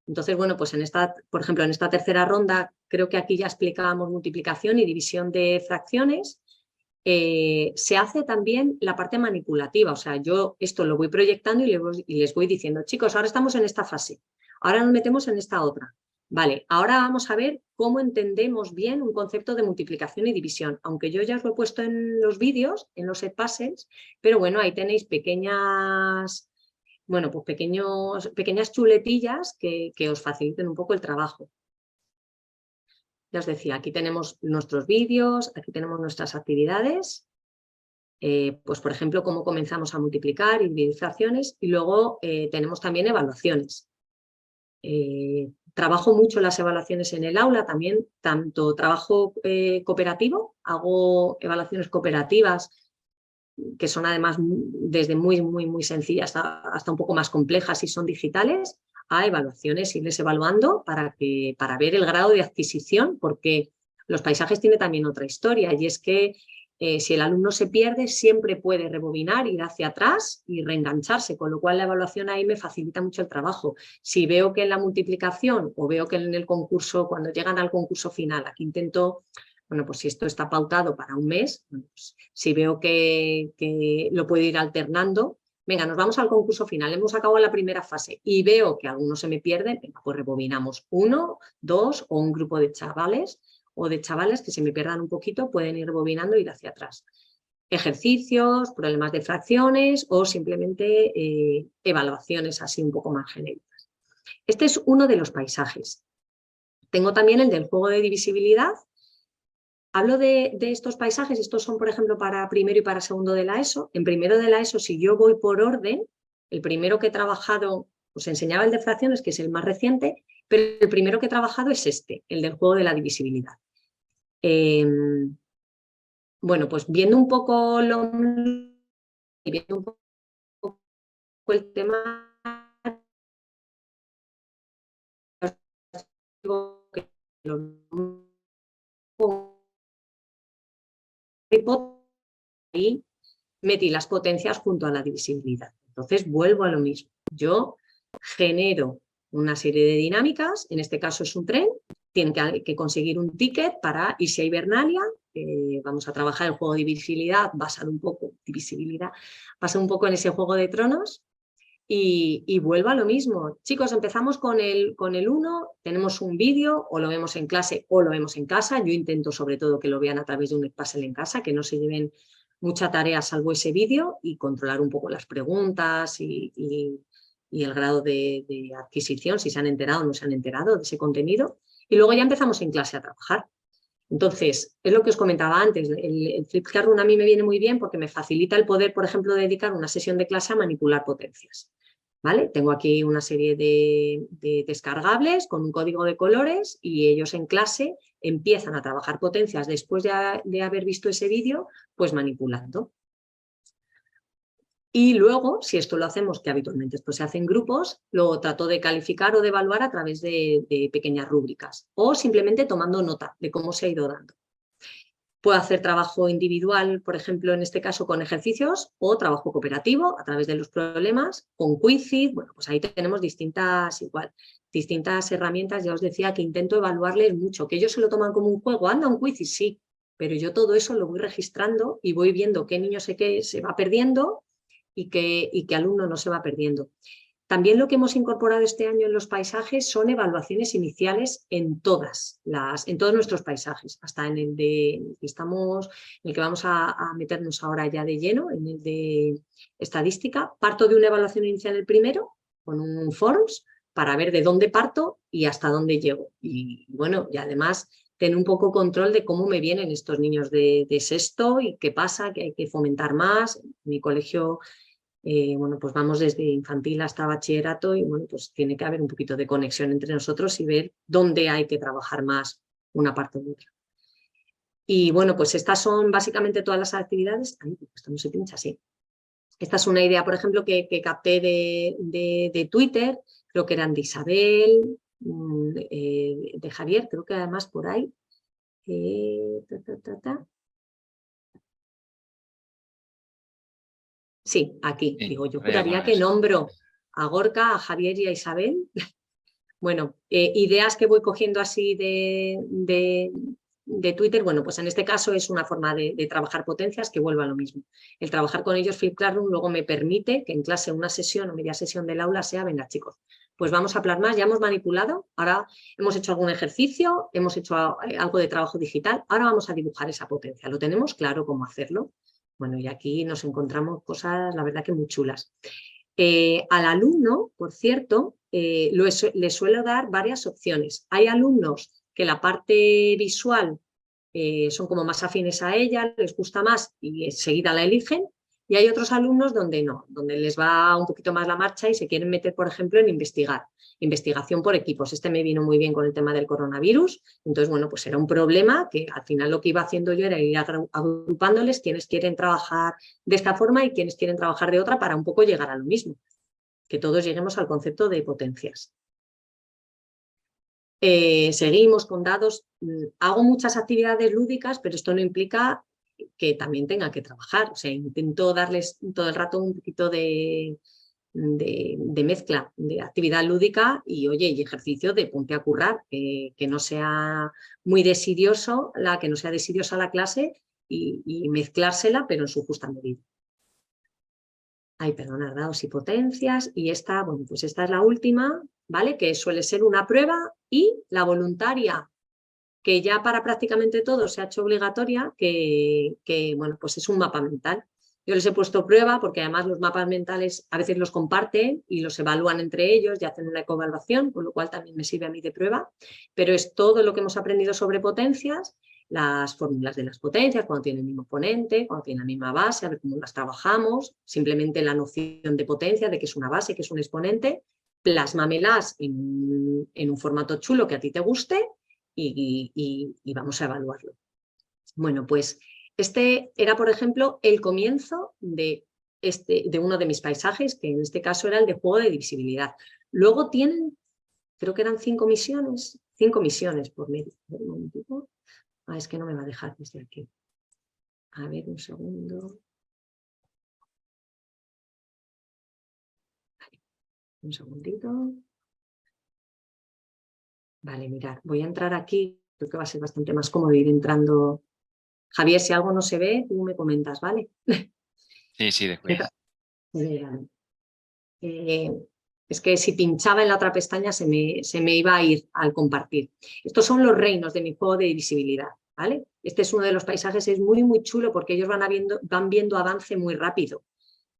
Entonces, bueno, pues en esta, por ejemplo, en esta tercera ronda, creo que aquí ya explicábamos multiplicación y división de fracciones. Se hace también la parte manipulativa, o sea, yo esto lo voy proyectando y les voy diciendo, chicos, ahora estamos en esta fase, ahora nos metemos en esta otra. Vale, ahora vamos a ver cómo entendemos bien un concepto de multiplicación y división, aunque yo ya os lo he puesto en los vídeos, en los Edpuzzles, pero bueno, ahí tenéis pequeñas, bueno, pues pequeñas chuletillas que os faciliten un poco el trabajo. Ya os decía, aquí tenemos nuestros vídeos, aquí tenemos nuestras actividades, pues por ejemplo, cómo comenzamos a multiplicar y dividir fracciones, y luego tenemos también evaluaciones. Trabajo mucho las evaluaciones en el aula también, tanto trabajo cooperativo, hago evaluaciones cooperativas que son además desde muy sencillas hasta un poco más complejas y son digitales, a evaluaciones, irles evaluando para ver el grado de adquisición, porque los paisajes tienen también otra historia, y es que si el alumno se pierde, siempre puede rebobinar, ir hacia atrás y reengancharse, con lo cual la evaluación ahí me facilita mucho el trabajo. Si veo que en la multiplicación o veo que en el concurso, cuando llegan al concurso final, aquí intento, bueno, pues si esto está pautado para un mes, pues si veo que lo puedo ir alternando, venga, nos vamos al concurso final, hemos acabado la primera fase y veo que alguno se me pierde, venga, pues rebobinamos 1, 2 o un grupo de chavales o de chavales que se me pierdan un poquito, pueden ir rebobinando e ir hacia atrás. ejercicios, problemas de fracciones o simplemente evaluaciones así un poco más genéricas. Este es uno de los paisajes. Tengo también el del juego de divisibilidad. Hablo de estos paisajes, estos son por ejemplo para primero y para segundo de la ESO. En primero de la ESO, si yo voy por orden, el primero que he trabajado, os enseñaba el de fracciones, que es el más reciente, pero el primero que he trabajado es este, el del juego de la divisibilidad. Bueno, pues viendo un poco viendo un poco el tema, y metí las potencias junto a la divisibilidad. Entonces vuelvo a lo mismo. Yo genero una serie de dinámicas, en este caso es un tren, tienen que conseguir un ticket para irse a Hibernalia, vamos a trabajar el juego de divisibilidad basado un poco en ese Juego de Tronos y vuelvo a lo mismo. Chicos, empezamos con el 1, tenemos un vídeo, o lo vemos en clase o lo vemos en casa. Yo intento sobre todo que lo vean a través de un Edpuzzle en casa, que no se lleven mucha tarea salvo ese vídeo y controlar un poco las preguntas y el grado de adquisición, si se han enterado o no se han enterado de ese contenido. Y luego ya empezamos en clase a trabajar. Entonces, es lo que os comentaba antes, el Flip Card Run a mí me viene muy bien porque me facilita el poder, por ejemplo, dedicar una sesión de clase a manipular potencias. ¿Vale? Tengo aquí una serie de descargables con un código de colores y ellos en clase empiezan a trabajar potencias después de haber visto ese vídeo, pues manipulando. Y luego, si esto lo hacemos, que habitualmente esto se hace en grupos, lo trato de calificar o de evaluar a través de pequeñas rúbricas o simplemente tomando nota de cómo se ha ido dando. Puedo hacer trabajo individual, por ejemplo, en este caso con ejercicios, o trabajo cooperativo a través de los problemas, con Quizlet. Bueno, pues ahí tenemos distintas herramientas. Ya os decía que intento evaluarles mucho, que ellos se lo toman como un juego. Anda, un Quizlet, sí, pero yo todo eso lo voy registrando y voy viendo qué niño se va perdiendo y qué alumno no se va perdiendo. También lo que hemos incorporado este año en los paisajes son evaluaciones iniciales en todos nuestros paisajes, hasta en el que vamos a meternos ahora ya de lleno, en el de estadística. Parto de una evaluación inicial el primero, con un forms, para ver de dónde parto y hasta dónde llego. Y bueno, y además tener un poco control de cómo me vienen estos niños de sexto y qué pasa, que hay que fomentar más. En mi colegio, bueno, pues vamos desde infantil hasta bachillerato y bueno, pues tiene que haber un poquito de conexión entre nosotros y ver dónde hay que trabajar más una parte u otra. Y bueno, pues estas son básicamente todas las actividades. Ay, esto no se pincha así. Esta es una idea, por ejemplo, que capté de Twitter, creo que eran de Isabel, de Javier, creo que además por ahí. Sí, aquí. Sí, Digo, yo juraría que nombro a Gorka, a Javier y a Isabel. Bueno, ideas que voy cogiendo así de Twitter, bueno, pues en este caso es una forma de trabajar potencias que vuelva a lo mismo. El trabajar con ellos Flip Classroom luego me permite que en clase una sesión o media sesión del aula sea, venga chicos, pues vamos a plasmar, ya hemos manipulado, ahora hemos hecho algún ejercicio, hemos hecho algo de trabajo digital, ahora vamos a dibujar esa potencia. ¿Lo tenemos claro cómo hacerlo? Bueno, y aquí nos encontramos cosas, la verdad que muy chulas. Al alumno, por cierto, le suelo dar varias opciones. Hay alumnos que la parte visual son como más afines a ella, les gusta más y enseguida la eligen, y hay otros alumnos donde no, donde les va un poquito más la marcha y se quieren meter, por ejemplo, en investigación por equipos. Este me vino muy bien con el tema del coronavirus, entonces, bueno, pues era un problema que al final lo que iba haciendo yo era ir agrupándoles quienes quieren trabajar de esta forma y quienes quieren trabajar de otra para un poco llegar a lo mismo, que todos lleguemos al concepto de potencias. Seguimos con dados. Hago muchas actividades lúdicas, pero esto no implica que también tenga que trabajar. O sea, intento darles todo el rato un poquito de mezcla de actividad lúdica y, oye, y ejercicio de ponte a currar, que no sea muy desidioso, que no sea desidiosa la clase y mezclársela, pero en su justa medida. Ay, perdona, dados y potencias. Y esta, bueno, pues esta es la última, ¿vale? Que suele ser una prueba y la voluntaria que ya para prácticamente todo se ha hecho obligatoria, que bueno, pues es un mapa mental. Yo les he puesto prueba porque además los mapas mentales a veces los comparten y los evalúan entre ellos y hacen una ecoevaluación, con lo cual también me sirve a mí de prueba, pero es todo lo que hemos aprendido sobre potencias, las fórmulas de las potencias, cuando tienen el mismo exponente, cuando tienen la misma base, a ver cómo las trabajamos, simplemente la noción de potencia, de que es una base, que es un exponente, plásmamelas en un formato chulo que a ti te guste y vamos a evaluarlo. Bueno, pues este era, por ejemplo, el comienzo de uno de mis paisajes, que en este caso era el de juego de divisibilidad. Luego tienen, creo que eran 5 misiones por medio. Un momentito. Es que no me va a dejar desde aquí. A ver, un segundo. Un segundito. Vale, mirad, voy a entrar aquí. Creo que va a ser bastante más cómodo ir entrando. Javier, si algo no se ve, tú me comentas, ¿vale? Sí, descuida. Es que si pinchaba en la otra pestaña se me iba a ir al compartir. Estos son los reinos de mi juego de divisibilidad, ¿vale? Este es uno de los paisajes, es muy, muy chulo porque ellos van viendo avance muy rápido.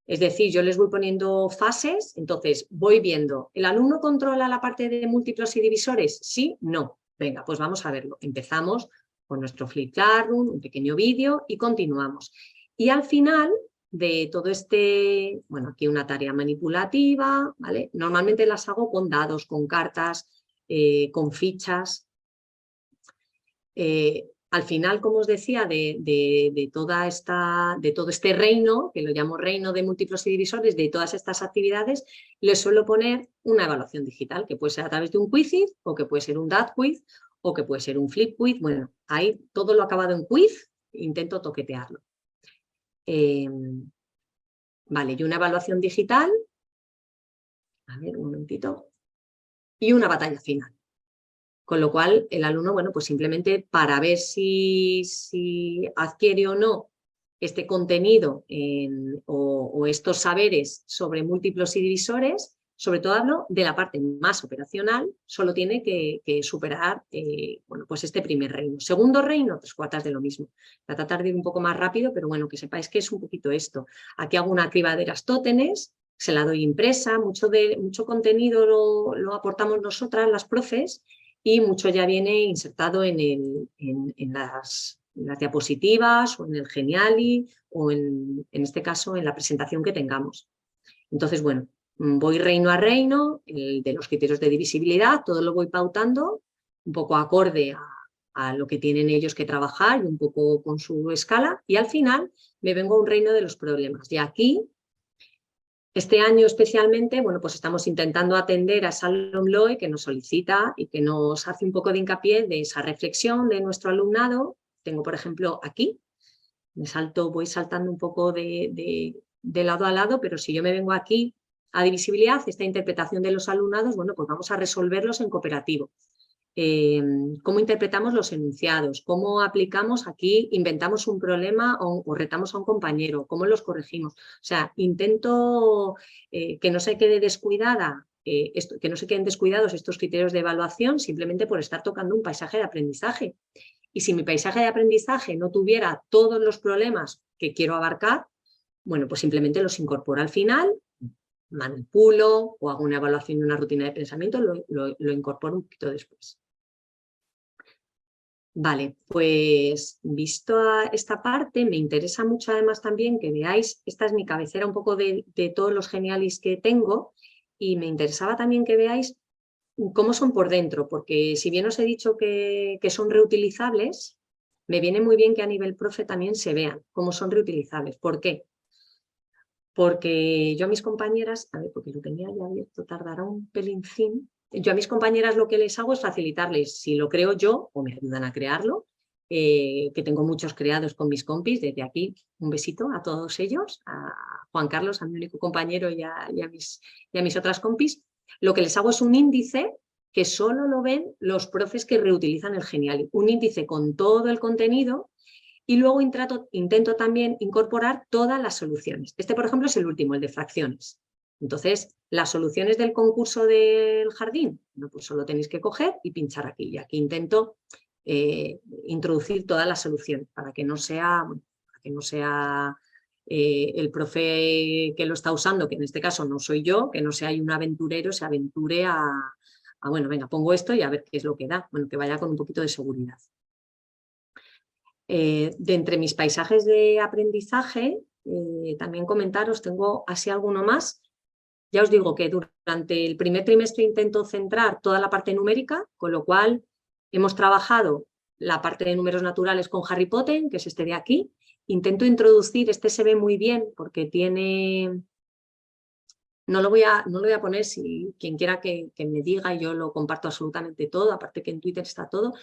Es decir, yo les voy poniendo fases, entonces voy viendo, ¿el alumno controla la parte de múltiplos y divisores? ¿Sí? No. Venga, pues vamos a verlo. Empezamos con nuestro Flip Classroom, un pequeño vídeo y continuamos. Y al final de todo este, bueno, aquí una tarea manipulativa, ¿vale? Normalmente las hago con dados, con cartas, con fichas. Al final, como os decía, de todo este reino, que lo llamo reino de múltiplos y divisores, de todas estas actividades, les suelo poner una evaluación digital, que puede ser a través de un quiz, o que puede ser un DAT quiz, o que puede ser un flip quiz. Bueno, ahí todo lo acabado en quiz, intento toquetearlo. Vale, y una evaluación digital, a ver, un momentito, y una batalla final. Con lo cual, el alumno, bueno, pues simplemente para ver si adquiere o no este contenido o estos saberes sobre múltiplos y divisores, sobre todo hablo de la parte más operacional, solo tiene que superar bueno, pues este primer reino. Segundo reino, 3/4 de lo mismo. Voy a tratar de ir un poco más rápido, pero bueno, que sepáis que es un poquito esto. Aquí hago una criba de Aristóteles, se la doy impresa, mucho contenido lo aportamos nosotras, las profes, y mucho ya viene insertado en las diapositivas o en el Geniali o en este caso en la presentación que tengamos. Entonces, bueno, voy reino a reino, el de los criterios de divisibilidad, todo lo voy pautando un poco acorde a lo que tienen ellos que trabajar y un poco con su escala, y al final me vengo a un reino de los problemas. Y aquí, este año especialmente, bueno, pues estamos intentando atender a esa LOMLOE que nos solicita y que nos hace un poco de hincapié de esa reflexión de nuestro alumnado. Tengo, por ejemplo, aquí, voy saltando un poco de lado a lado, pero si yo me vengo aquí a divisibilidad, esta interpretación de los alumnados, bueno, pues vamos a resolverlos en cooperativo. Cómo interpretamos los enunciados, cómo aplicamos aquí, inventamos un problema o retamos a un compañero, cómo los corregimos. O sea, intento que no se quede descuidada, que no se queden descuidados estos criterios de evaluación simplemente por estar tocando un paisaje de aprendizaje. Y si mi paisaje de aprendizaje no tuviera todos los problemas que quiero abarcar, bueno, pues simplemente los incorporo al final, manipulo o hago una evaluación de una rutina de pensamiento, lo incorporo un poquito después. Vale, pues visto esta parte, me interesa mucho además también que veáis, esta es mi cabecera un poco de todos los Genialis que tengo, y me interesaba también que veáis cómo son por dentro, porque si bien os he dicho que son reutilizables, me viene muy bien que a nivel profe también se vean cómo son reutilizables. ¿Por qué? Porque yo a mis compañeras, a ver, porque lo tenía ya abierto, tardará un pelincín. Yo a mis compañeras lo que les hago es facilitarles, si lo creo yo o me ayudan a crearlo, que tengo muchos creados con mis compis. Desde aquí un besito a todos ellos, a Juan Carlos, a mi único compañero y a mis otras compis. Lo que les hago es un índice que solo lo ven los profes que reutilizan el Geniali, un índice con todo el contenido. Y luego intento también incorporar todas las soluciones. Este, por ejemplo, es el último, el de fracciones. Entonces, las soluciones del concurso del jardín, no, pues solo tenéis que coger y pinchar aquí. Y aquí intento introducir toda la solución para que no sea, el profe que lo está usando, que en este caso no soy yo, que no sea un aventurero, se aventure bueno, venga, pongo esto y a ver qué es lo que da. Bueno, que vaya con un poquito de seguridad. De entre mis paisajes de aprendizaje, también comentaros, tengo así alguno más. Ya os digo que durante el primer trimestre intento centrar toda la parte numérica, con lo cual hemos trabajado la parte de números naturales con Harry Potter, que es este de aquí. Intento introducir, este se ve muy bien porque tiene... No lo voy a poner, si quien quiera que me diga, y yo lo comparto absolutamente todo, aparte que en Twitter está todo,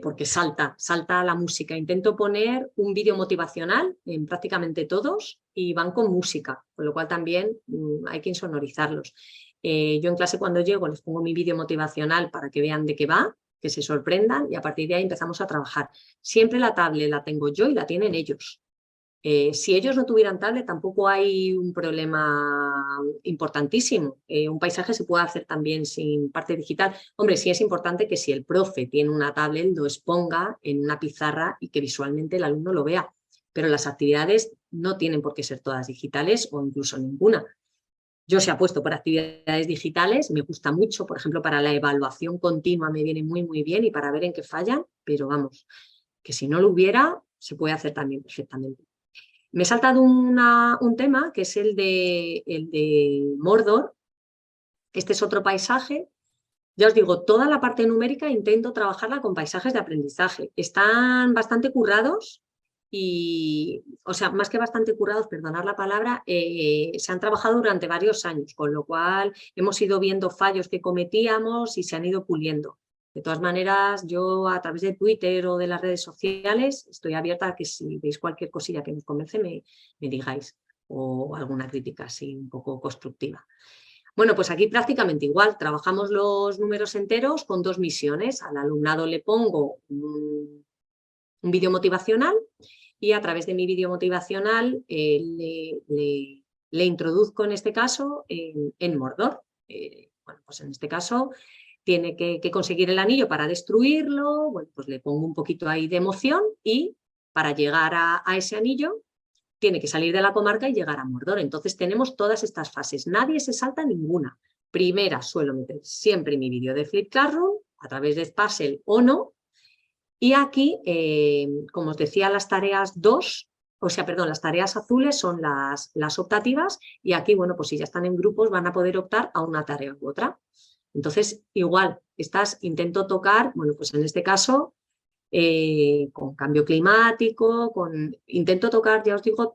porque salta la música. Intento poner un vídeo motivacional en prácticamente todos y van con música, con lo cual también hay que insonorizarlos. Yo en clase cuando llego les pongo mi vídeo motivacional para que vean de qué va, que se sorprendan y a partir de ahí empezamos a trabajar. Siempre la tablet la tengo yo y la tienen ellos. Si ellos no tuvieran tablet tampoco hay un problema importantísimo. Un paisaje se puede hacer también sin parte digital. Hombre, sí es importante que si el profe tiene una tablet lo exponga en una pizarra y que visualmente el alumno lo vea. Pero las actividades no tienen por qué ser todas digitales o incluso ninguna. Yo se apuesto por actividades digitales, me gusta mucho, por ejemplo, para la evaluación continua me viene muy, muy bien y para ver en qué fallan, pero vamos, que si no lo hubiera, se puede hacer también perfectamente. Me he saltado un tema que es el de Mordor. Este es otro paisaje. Ya os digo, toda la parte numérica intento trabajarla con paisajes de aprendizaje. Están bastante currados y, o sea, más que bastante currados, perdonad la palabra, se han trabajado durante varios años, con lo cual hemos ido viendo fallos que cometíamos y se han ido puliendo. De todas maneras, yo a través de Twitter o de las redes sociales estoy abierta a que si veis cualquier cosilla que nos convence me digáis o alguna crítica así un poco constructiva. Bueno, pues aquí prácticamente igual, trabajamos los números enteros con dos misiones. Al alumnado le pongo un vídeo motivacional y a través de mi vídeo motivacional le introduzco en este caso en Mordor. Bueno, pues en este caso tiene que conseguir el anillo para destruirlo, bueno, pues le pongo un poquito ahí de emoción y para llegar a ese anillo tiene que salir de la comarca y llegar a Mordor. Entonces tenemos todas estas fases, nadie se salta ninguna. Primera suelo meter siempre mi vídeo de Flip Classroom, a través de Puzzle o no, y aquí, como os decía, las tareas 2, o sea, perdón, las tareas azules son las optativas y aquí, bueno, pues si ya están en grupos van a poder optar a una tarea u otra. Entonces, igual, estas intento tocar, bueno, pues en este caso, con cambio climático, intento tocar, ya os digo,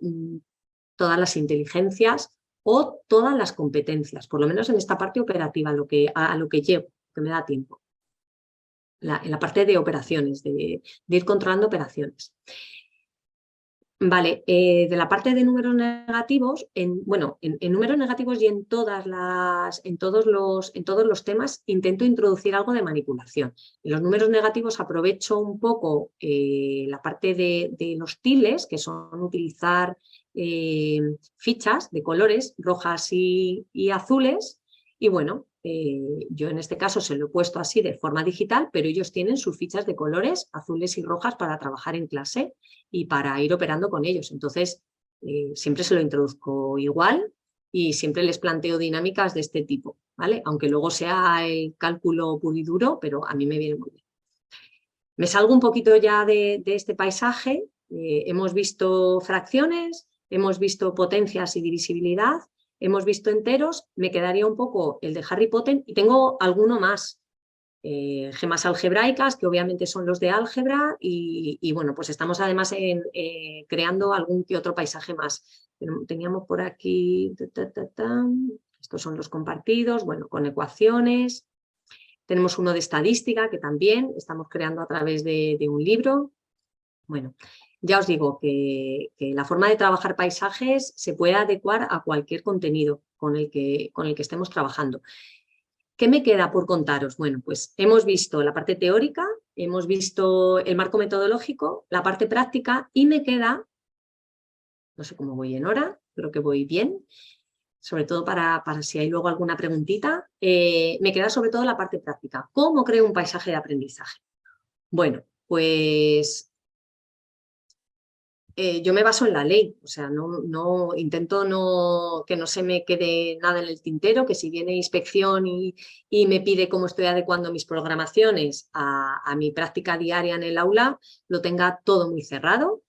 todas las inteligencias o todas las competencias, por lo menos en esta parte operativa, a lo que llevo, que me da tiempo. En la parte de operaciones, de ir controlando operaciones. Vale, de la parte de números negativos, en números negativos y en todos los temas intento introducir algo de manipulación. En los números negativos aprovecho un poco la parte de los tiles, que son utilizar fichas de colores rojas y azules, y bueno, yo en este caso se lo he puesto así de forma digital, pero ellos tienen sus fichas de colores azules y rojas para trabajar en clase y para ir operando con ellos. Entonces, siempre se lo introduzco igual y siempre les planteo dinámicas de este tipo, ¿vale? Aunque luego sea el cálculo puro y duro, pero a mí me viene muy bien. Me salgo un poquito ya de este paisaje. Hemos visto fracciones, hemos visto potencias y divisibilidad, hemos visto enteros. Me quedaría un poco el de Harry Potter y tengo alguno más. Gemas algebraicas, que obviamente son los de álgebra y bueno, pues estamos además creando algún que otro paisaje más. Teníamos por aquí, estos son los compartidos, bueno, con ecuaciones. Tenemos uno de estadística que también estamos creando a través de un libro. Bueno, ya os digo que la forma de trabajar paisajes se puede adecuar a cualquier contenido con el que estemos trabajando. ¿Qué me queda por contaros? Bueno, pues hemos visto la parte teórica, hemos visto el marco metodológico, la parte práctica y me queda, no sé cómo voy en hora, creo que voy bien, sobre todo para si hay luego alguna preguntita, me queda sobre todo la parte práctica. ¿Cómo creo un paisaje de aprendizaje? Bueno, pues yo me baso en la ley, o sea, intento que no se me quede nada en el tintero, que si viene inspección y me pide cómo estoy adecuando mis programaciones a mi práctica diaria en el aula, lo tenga todo muy cerrado.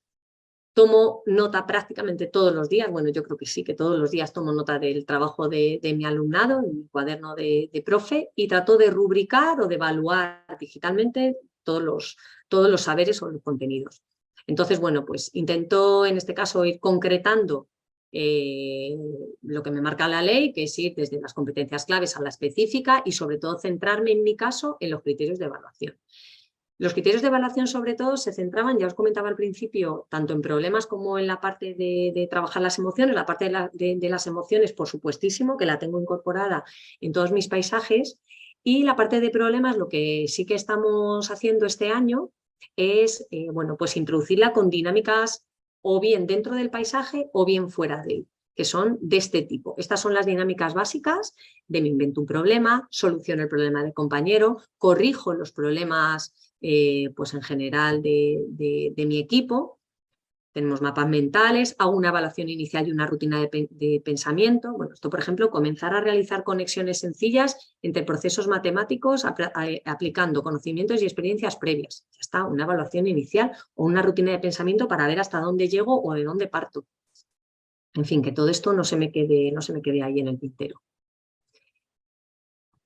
Tomo nota prácticamente todos los días, bueno, yo creo que sí, que todos los días tomo nota del trabajo de mi alumnado, en mi cuaderno de profe, y trato de rubricar o de evaluar digitalmente todos los saberes o los contenidos. Entonces, bueno, pues intento en este caso ir concretando lo que me marca la ley, que es ir desde las competencias claves a la específica y sobre todo centrarme en mi caso en los criterios de evaluación. Los criterios de evaluación sobre todo se centraban, ya os comentaba al principio, tanto en problemas como en la parte de trabajar las emociones, la parte de las emociones por supuestísimo, que la tengo incorporada en todos mis paisajes, y la parte de problemas lo que sí que estamos haciendo este año es bueno, pues introducirla con dinámicas o bien dentro del paisaje o bien fuera de él, que son de este tipo. Estas son las dinámicas básicas de me invento un problema, soluciono el problema del compañero, corrijo los problemas pues en general de mi equipo. Tenemos mapas mentales, hago una evaluación inicial y una rutina de pensamiento. Bueno, esto, por ejemplo, comenzar a realizar conexiones sencillas entre procesos matemáticos aplicando conocimientos y experiencias previas. Ya está, una evaluación inicial o una rutina de pensamiento para ver hasta dónde llego o de dónde parto. En fin, que todo esto no se me quede ahí en el tintero.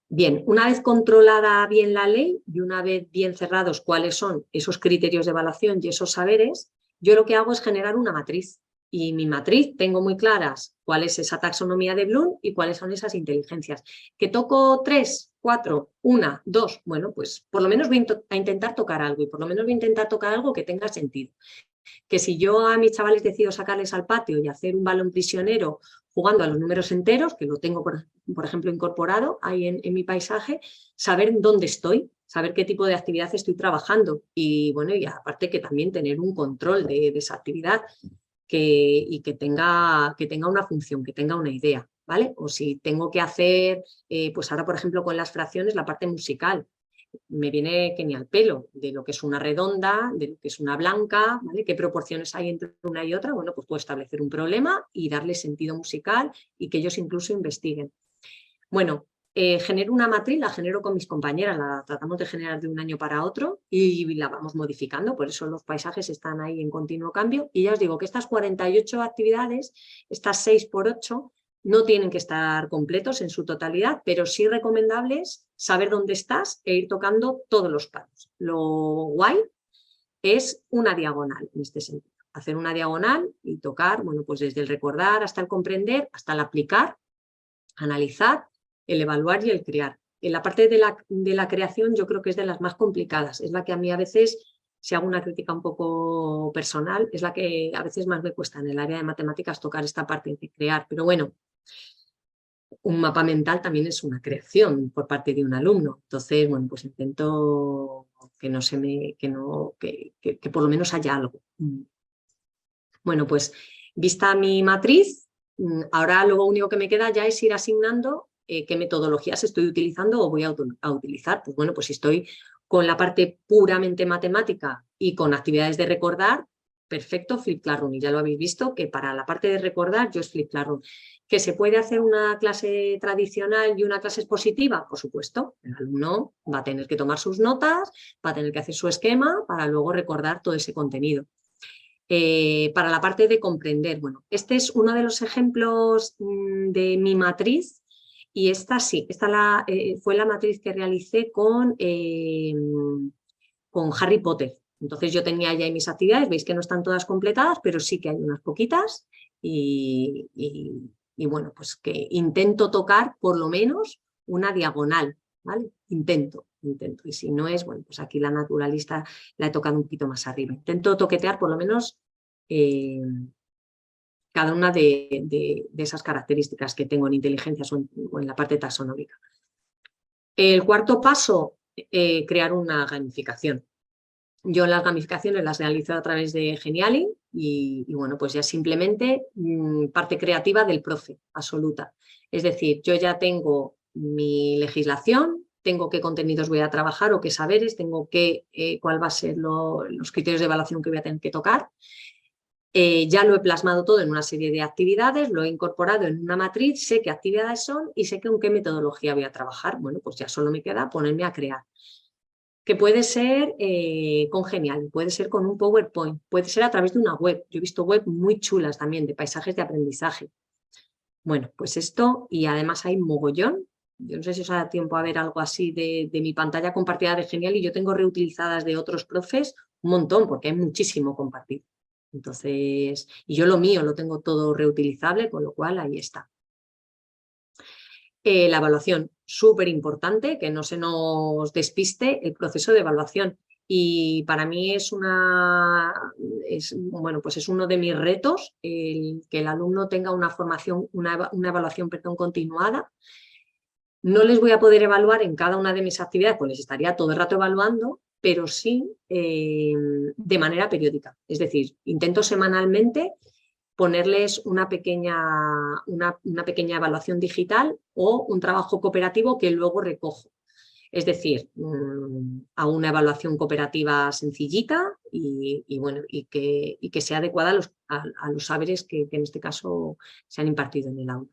Bien, una vez controlada bien la ley y una vez bien cerrados cuáles son esos criterios de evaluación y esos saberes, yo lo que hago es generar una matriz. Y mi matriz tengo muy claras cuál es esa taxonomía de Bloom y cuáles son esas inteligencias. ¿Que toco 3, 4, 1, 2? Bueno, pues por lo menos voy a intentar tocar algo y por lo menos voy a intentar tocar algo que tenga sentido. Que si yo a mis chavales decido sacarles al patio y hacer un balón prisionero jugando a los números enteros, que lo tengo, por ejemplo, incorporado ahí en mi paisaje, saber dónde estoy, saber qué tipo de actividad estoy trabajando y, bueno, y aparte que también tener un control de esa actividad y que tenga una función, que tenga una idea, ¿vale? O si tengo que hacer, pues ahora, por ejemplo, con las fracciones, la parte musical, me viene que ni al pelo de lo que es una redonda, de lo que es una blanca, ¿vale? ¿Qué proporciones hay entre una y otra? Bueno, pues puedo establecer un problema y darle sentido musical y que ellos incluso investiguen. Bueno, genero una matriz, la genero con mis compañeras, la tratamos de generar de un año para otro y la vamos modificando, por eso los paisajes están ahí en continuo cambio. Y ya os digo que estas 48 actividades, estas 6 por 8, no tienen que estar completos en su totalidad, pero sí recomendables saber dónde estás e ir tocando todos los palos. Lo guay es una diagonal en este sentido. Hacer una diagonal y tocar, bueno, pues desde el recordar hasta el comprender, hasta el aplicar, analizar, el evaluar y el crear. En la parte de la creación yo creo que es de las más complicadas, es la que a mí a veces, si hago una crítica un poco personal, es la que a veces más me cuesta en el área de matemáticas tocar esta parte de crear, pero bueno, un mapa mental también es una creación por parte de un alumno. Entonces, bueno, pues intento que no se me, que por lo menos haya algo. Bueno, pues vista mi matriz, ahora lo único que me queda ya es ir asignando qué metodologías estoy utilizando o voy a utilizar. Pues bueno, pues si estoy con la parte puramente matemática y con actividades de recordar, perfecto, Flip Classroom. Y ya lo habéis visto que para la parte de recordar yo es Flip Classroom. ¿Que se puede hacer una clase tradicional y una clase expositiva? Por supuesto, el alumno va a tener que tomar sus notas, va a tener que hacer su esquema para luego recordar todo ese contenido. Para la parte de comprender, bueno, este es uno de los ejemplos de mi matriz y esta sí, fue la matriz que realicé con Harry Potter. Entonces yo tenía ya mis actividades, veis que no están todas completadas, pero sí que hay unas poquitas y bueno, pues que intento tocar por lo menos una diagonal, ¿vale? Intento. Y si no es, bueno, pues aquí la naturalista la he tocado un poquito más arriba. Intento toquetear por lo menos cada una de esas características que tengo en inteligencias o en la parte taxonómica. El cuarto paso, crear una gamificación. Yo las gamificaciones las realizo a través de Geniali y bueno, pues ya simplemente parte creativa del profe, absoluta. Es decir, yo ya tengo mi legislación, tengo qué contenidos voy a trabajar o qué saberes, tengo cuál va a ser los criterios de evaluación que voy a tener que tocar. Ya lo he plasmado todo en una serie de actividades, lo he incorporado en una matriz, sé qué actividades son y sé con qué metodología voy a trabajar. Bueno, pues ya solo me queda ponerme a crear. Que puede ser con Genial, puede ser con un PowerPoint, puede ser a través de una web. Yo he visto web muy chulas también de paisajes de aprendizaje. Bueno, pues esto, y además hay mogollón. Yo no sé si os ha dado tiempo a ver algo así de mi pantalla compartida de Genial, y yo tengo reutilizadas de otros profes un montón, porque hay muchísimo compartido. Entonces, y yo lo mío lo tengo todo reutilizable, con lo cual ahí está. La evaluación, súper importante, que no se nos despiste el proceso de evaluación. Y para mí bueno, pues es uno de mis retos, que el alumno tenga una formación, una evaluación, perdón, continuada. No les voy a poder evaluar en cada una de mis actividades, pues les estaría todo el rato evaluando, pero sí de manera periódica. Es decir, intento semanalmente ponerles una pequeña evaluación digital o un trabajo cooperativo que luego recojo. Es decir, a una evaluación cooperativa sencillita bueno, y que sea adecuada a los saberes que en este caso se han impartido en el aula.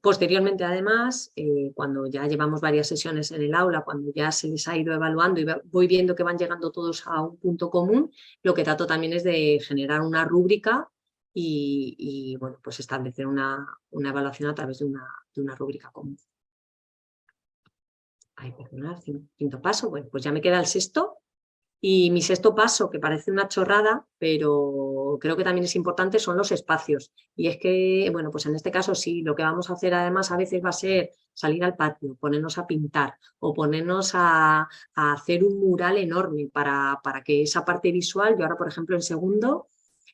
Posteriormente, además, cuando ya llevamos varias sesiones en el aula, cuando ya se les ha ido evaluando y voy viendo que van llegando todos a un punto común, lo que trato también es de generar una rúbrica y bueno, pues establecer una evaluación a través de una rúbrica común. Ay, perdonad, quinto paso. Bueno, pues ya me queda el sexto. Y mi sexto paso, que parece una chorrada, pero creo que también es importante, son los espacios. Y es que, bueno, pues en este caso sí, lo que vamos a hacer además a veces va a ser salir al patio, ponernos a pintar o ponernos a hacer un mural enorme para que esa parte visual, yo ahora por ejemplo en segundo,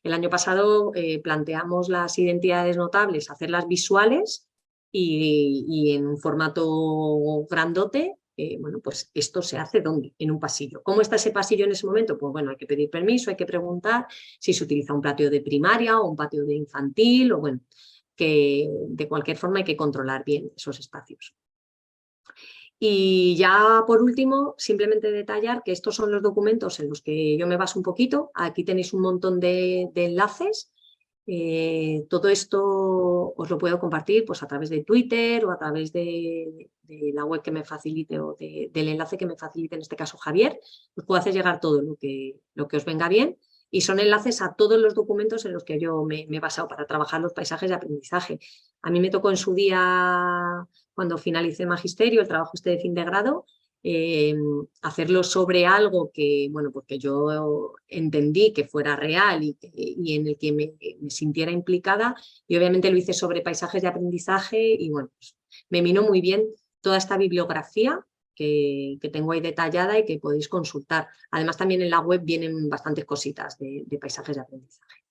el año pasado planteamos las identidades notables, hacerlas visuales y en un formato grandote. Bueno, pues esto se hace ¿dónde? En un pasillo. ¿Cómo está ese pasillo en ese momento? Pues bueno, hay que pedir permiso, hay que preguntar si se utiliza un patio de primaria o un patio de infantil, o bueno, que de cualquier forma hay que controlar bien esos espacios. Y ya por último, simplemente detallar que estos son los documentos en los que yo me baso un poquito. Aquí tenéis un montón de enlaces. Todo esto os lo puedo compartir pues, a través de Twitter o a través de la web que me facilite o del enlace que me facilite, en este caso Javier. Os puedo hacer llegar todo lo que os venga bien. Y son enlaces a todos los documentos en los que yo me he basado para trabajar los paisajes de aprendizaje. A mí me tocó en su día, cuando finalicé magisterio, el trabajo este de fin de grado, hacerlo sobre algo que, bueno, porque yo entendí que fuera real y en el que me sintiera implicada, y obviamente lo hice sobre paisajes de aprendizaje y bueno, pues me minó muy bien toda esta bibliografía que tengo ahí detallada y que podéis consultar. Además también en la web vienen bastantes cositas de paisajes de aprendizaje.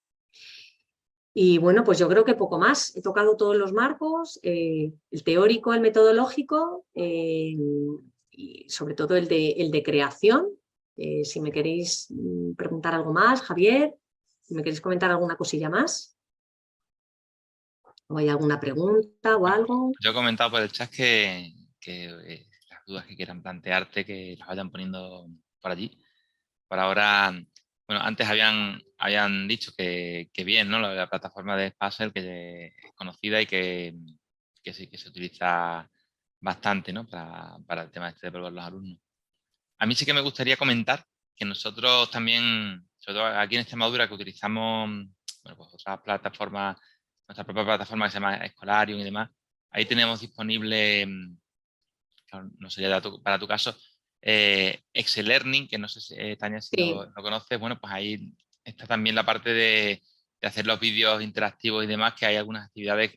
Y bueno, pues yo creo que poco más. He tocado todos los marcos, el teórico, el metodológico, y sobre todo el de creación. Si me queréis preguntar algo más, Javier, si me queréis comentar alguna cosilla más, o hay alguna pregunta o algo. Yo he comentado por el chat que las dudas que quieran plantearte, que las vayan poniendo por allí. Por ahora, bueno, antes habían dicho que bien, ¿no? La plataforma de Spassel, que es conocida y que sí, que se utiliza bastante, ¿no? Para el tema este de evaluar los alumnos. A mí sí que me gustaría comentar que nosotros también, sobre todo aquí en Extremadura, que utilizamos, bueno, pues otras plataformas, nuestra propia plataforma que se llama Escolarium y demás, ahí tenemos disponible, claro, no sería para tu caso, Excel Learning, que no sé si, Tania, si Sí. lo conoces. Bueno, pues ahí está también la parte de hacer los vídeos interactivos y demás, que hay algunas actividades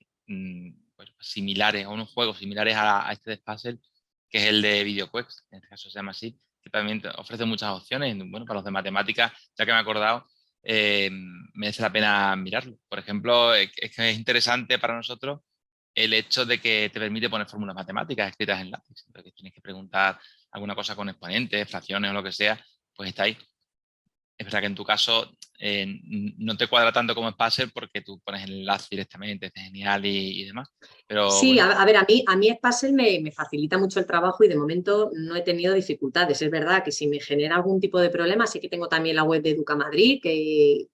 pues, similares, o unos juegos similares a este de Spassel, que es el de VideoQuest, en este caso se llama así, que también ofrece muchas opciones. Bueno, para los de matemáticas, ya que me he acordado, merece la pena mirarlo. Por ejemplo, es que es interesante para nosotros el hecho de que te permite poner fórmulas matemáticas escritas en lápiz. Entonces, tienes que preguntar alguna cosa con exponentes, fracciones o lo que sea, pues está ahí. es verdad que en tu caso no te cuadra tanto como Spacer porque tú pones el enlace directamente, es genial y demás. Pero Sí, bueno, a ver, a mí Spassel me facilita mucho el trabajo y de momento no he tenido dificultades. Es verdad que si me genera algún tipo de problema, sí que tengo también la web de Educa Madrid, que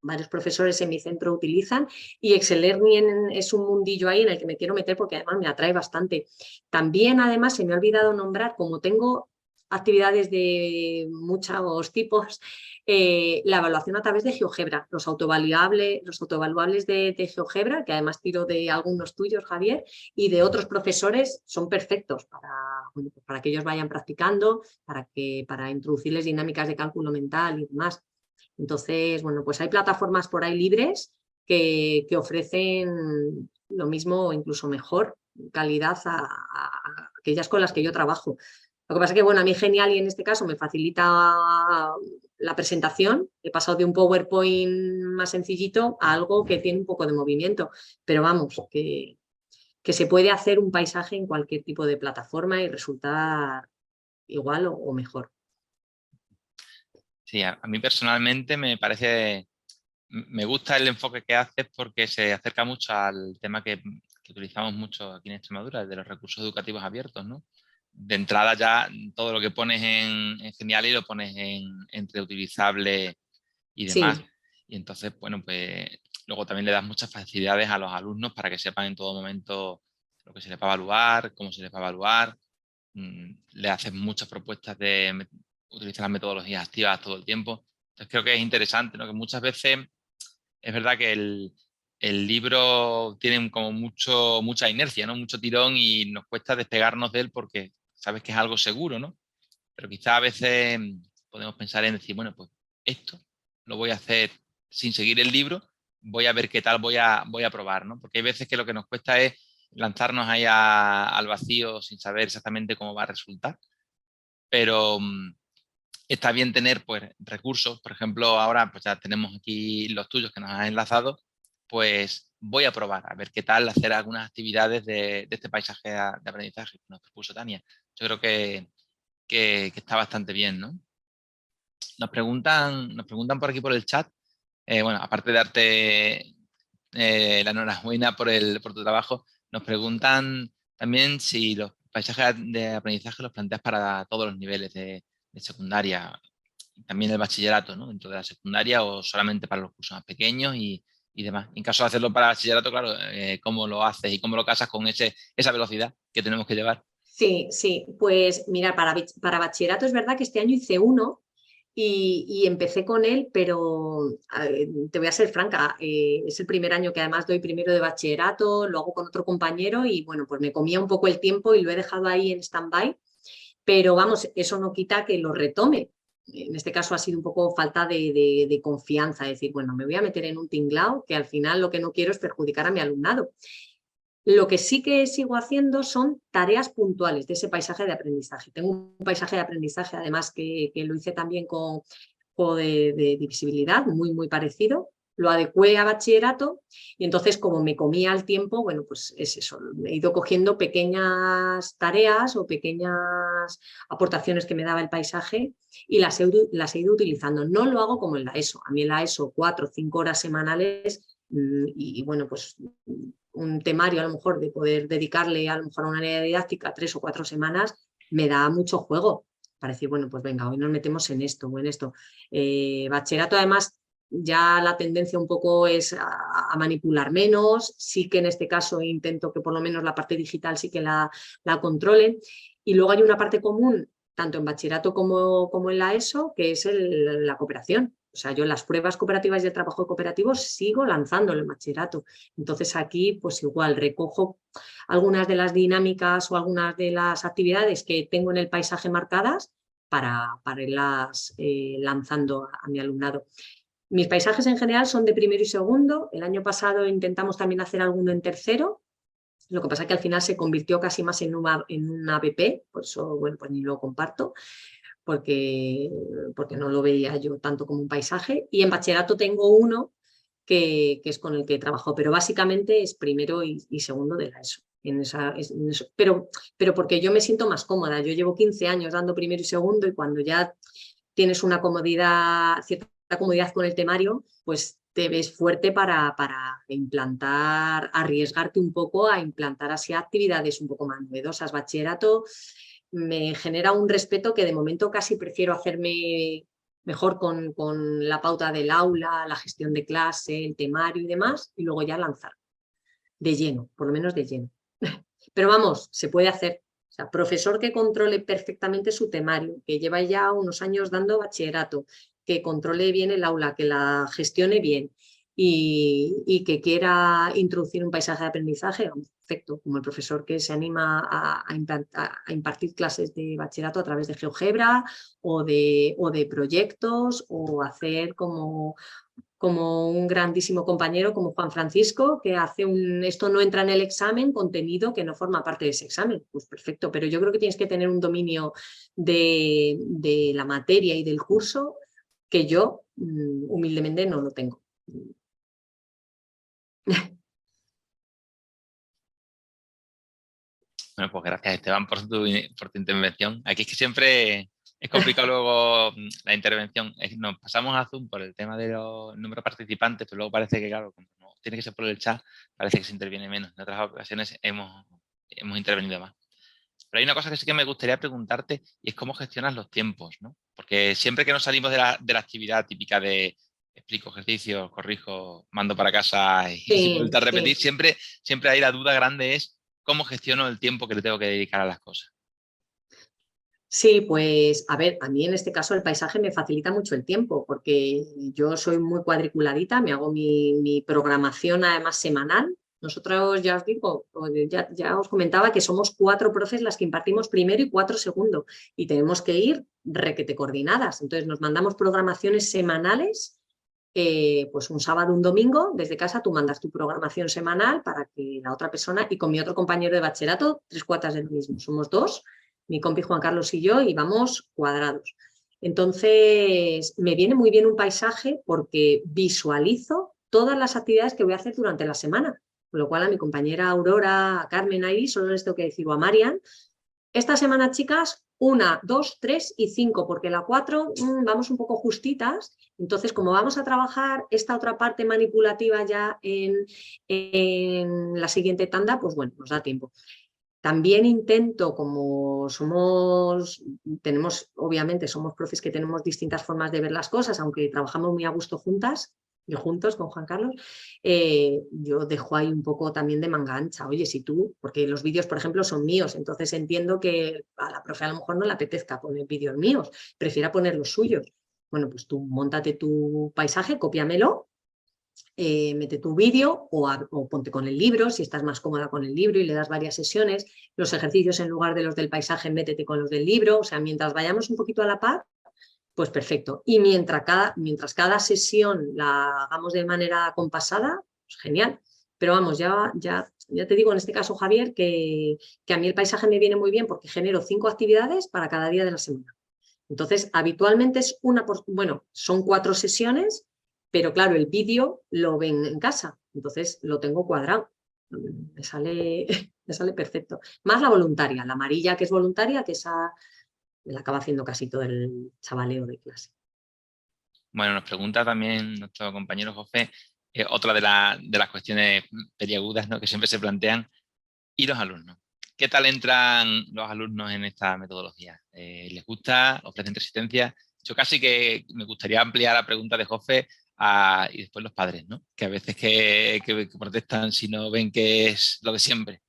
varios profesores en mi centro utilizan, y Excel Learning es un mundillo ahí en el que me quiero meter porque además me atrae bastante. También, además, se me ha olvidado nombrar, como tengo actividades de muchos tipos, la evaluación a través de GeoGebra, los autoevaluables de GeoGebra, que además tiro de algunos tuyos, Javier, y de otros profesores, son perfectos bueno, pues para que ellos vayan practicando, para introducirles dinámicas de cálculo mental y demás. Entonces, bueno, pues hay plataformas por ahí libres que ofrecen lo mismo o incluso mejor calidad a aquellas con las que yo trabajo. Lo que pasa es que, bueno, a mí Genial y en este caso me facilita la presentación. He pasado de un PowerPoint más sencillito a algo que tiene un poco de movimiento, pero vamos, que se puede hacer un paisaje en cualquier tipo de plataforma y resultar igual o mejor. sí, a mí personalmente me gusta el enfoque que haces porque se acerca mucho al tema que utilizamos mucho aquí en Extremadura, el de los recursos educativos abiertos, ¿no? De entrada ya todo lo que pones en Genial y lo pones en reutilizable y demás. Sí, Y entonces, bueno, pues luego también le das muchas facilidades a los alumnos para que sepan en todo momento lo que se les va a evaluar, cómo se les va a evaluar. Le haces muchas propuestas de utilizar las metodologías activas todo el tiempo. Entonces creo que es interesante, ¿no? Que muchas veces es verdad que el libro tiene como mucha inercia, ¿no? Mucho tirón y nos cuesta despegarnos de él porque sabes que es algo seguro, ¿no? Pero quizá a veces podemos pensar en decir, bueno, pues esto lo voy a hacer sin seguir el libro, voy a ver qué tal voy a probar, ¿no? Porque hay veces que lo que nos cuesta es lanzarnos ahí al vacío sin saber exactamente cómo va a resultar, pero está bien tener pues recursos, por ejemplo, ahora pues ya tenemos aquí los tuyos que nos has enlazado, pues voy a probar a ver qué tal hacer algunas actividades de este paisaje de aprendizaje que nos propuso Tania. Yo creo que está bastante bien, ¿no? Nos preguntan por aquí por el chat, bueno, aparte de darte la enhorabuena por tu trabajo, nos preguntan también si los paisajes de aprendizaje los planteas para todos los niveles de secundaria, también el bachillerato, ¿no? Dentro de la secundaria o solamente para los cursos más pequeños y demás. En caso de hacerlo para bachillerato, claro, ¿cómo lo haces y cómo lo casas con esa velocidad que tenemos que llevar? sí, sí. Pues mira, para bachillerato es verdad que este año hice uno y empecé con él, pero te voy a ser franca, es el primer año que además doy primero de bachillerato, lo hago con otro compañero y bueno, pues me comía un poco el tiempo y lo he dejado ahí en stand-by, pero vamos, eso no quita que lo retome. En este caso ha sido un poco falta de confianza, decir, bueno, me voy a meter en un tinglao que al final lo que no quiero es perjudicar a mi alumnado. Lo que sí que sigo haciendo son tareas puntuales de ese paisaje de aprendizaje. Tengo un paisaje de aprendizaje, además, que lo hice también con juego de divisibilidad, muy, muy parecido. Lo adecué a bachillerato y entonces, como me comía el tiempo, bueno, pues es eso. He ido cogiendo pequeñas tareas o pequeñas aportaciones que me daba el paisaje y las he ido utilizando. No lo hago como en la ESO. A mí en la ESO 4 o 5 horas semanales y bueno, pues un temario a lo mejor de poder dedicarle a lo mejor a una área didáctica 3 o 4 semanas, me da mucho juego para decir, bueno, pues venga, hoy nos metemos en esto o en esto. Bachillerato además ya la tendencia un poco es a manipular menos, sí que en este caso intento que por lo menos la parte digital sí que la controlen y luego hay una parte común tanto en bachillerato como en la ESO, que es la cooperación. O sea, yo las pruebas cooperativas y el trabajo cooperativo sigo lanzándolo en bachillerato. Entonces aquí, pues igual, recojo algunas de las dinámicas o algunas de las actividades que tengo en el paisaje marcadas para irlas lanzando a mi alumnado. Mis paisajes en general son de primero y segundo. El año pasado intentamos también hacer alguno en tercero. Lo que pasa es que al final se convirtió casi más en una app, por eso, bueno, pues ni lo comparto porque no lo veía yo tanto como un paisaje. Y en bachillerato tengo uno que es con el que trabajo, pero básicamente es primero y segundo de la ESO. En eso. Pero porque yo me siento más cómoda. Yo llevo 15 años dando primero y segundo y cuando ya tienes una comodidad, cierta comodidad con el temario, pues te ves fuerte para implantar, arriesgarte un poco a implantar así actividades un poco más novedosas. Bachillerato me genera un respeto que de momento casi prefiero hacerme mejor con la pauta del aula, la gestión de clase, el temario y demás, y luego ya lanzar de lleno, por lo menos de lleno. Pero vamos, se puede hacer. O sea, profesor que controle perfectamente su temario, que lleva ya unos años dando bachillerato, que controle bien el aula, que la gestione bien y que quiera introducir un paisaje de aprendizaje, perfecto, como el profesor que se anima a impartir clases de bachillerato a través de GeoGebra o de proyectos, o hacer como un grandísimo compañero como Juan Francisco, que hace esto no entra en el examen, contenido que no forma parte de ese examen. Pues perfecto, pero yo creo que tienes que tener un dominio de la materia y del curso que yo humildemente no lo tengo. Bueno, pues gracias, Esteban, por tu intervención. Aquí es que siempre es complicado luego la intervención. Nos pasamos a Zoom por el tema de los números de participantes, pero luego parece que, claro, como no tiene que ser por el chat, parece que se interviene menos. En otras ocasiones hemos intervenido más. Pero hay una cosa que sí que me gustaría preguntarte, y es cómo gestionas los tiempos, ¿no? Porque siempre que nos salimos de la actividad típica de explico ejercicios, corrijo, mando para casa y vuelta a repetir, Sí. siempre hay la duda grande es cómo gestiono el tiempo que le tengo que dedicar a las cosas. Sí, pues a ver, a mí en este caso el paisaje me facilita mucho el tiempo porque yo soy muy cuadriculadita, me hago mi programación además semanal. Nosotros ya os digo, ya os comentaba que somos 4 profes las que impartimos primero y 4 segundo y tenemos que ir requete coordinadas. Entonces nos mandamos programaciones semanales, pues un sábado, un domingo, desde casa tú mandas tu programación semanal para que la otra persona, y con mi otro compañero de bachillerato, 3/4 de lo mismo, somos 2, mi compi Juan Carlos y yo, y vamos cuadrados. Entonces, me viene muy bien un paisaje porque visualizo todas las actividades que voy a hacer durante la semana, con lo cual a mi compañera Aurora, a Carmen, a Iris, solo les tengo que decir, o a Marian, esta semana, chicas, 1, 2, 3 y 5, porque la 4 vamos un poco justitas. Entonces, como vamos a trabajar esta otra parte manipulativa ya en la siguiente tanda, pues bueno, nos da tiempo. También intento, como obviamente somos profes que tenemos distintas formas de ver las cosas, aunque trabajamos muy a gusto juntas y juntos con Juan Carlos, yo dejo ahí un poco también de manga ancha. Oye, si tú, porque los vídeos, por ejemplo, son míos, entonces entiendo que a la profe a lo mejor no le apetezca poner vídeos míos, prefiera poner los suyos. Bueno, pues tú móntate tu paisaje, cópiamelo, mete tu vídeo o ponte con el libro, si estás más cómoda con el libro y le das varias sesiones. Los ejercicios en lugar de los del paisaje, métete con los del libro. O sea, mientras vayamos un poquito a la par, pues perfecto. Y mientras cada sesión la hagamos de manera compasada, pues genial. Pero vamos, ya te digo en este caso, Javier, que a mí el paisaje me viene muy bien porque genero 5 actividades para cada día de la semana. Entonces, habitualmente son 4 sesiones, pero claro, el vídeo lo ven en casa, entonces lo tengo cuadrado. Me sale perfecto. Más la voluntaria, la amarilla que es voluntaria, que esa me la acaba haciendo casi todo el chavaleo de clase. Bueno, nos pregunta también nuestro compañero José, otra de las cuestiones peliagudas, ¿no?, que siempre se plantean, y los alumnos. ¿Qué tal entran los alumnos en esta metodología? ¿Les gusta? ¿Ofrecen resistencia? Yo casi que me gustaría ampliar la pregunta de José y después los padres, ¿no? Que a veces que protestan si no ven que es lo de siempre.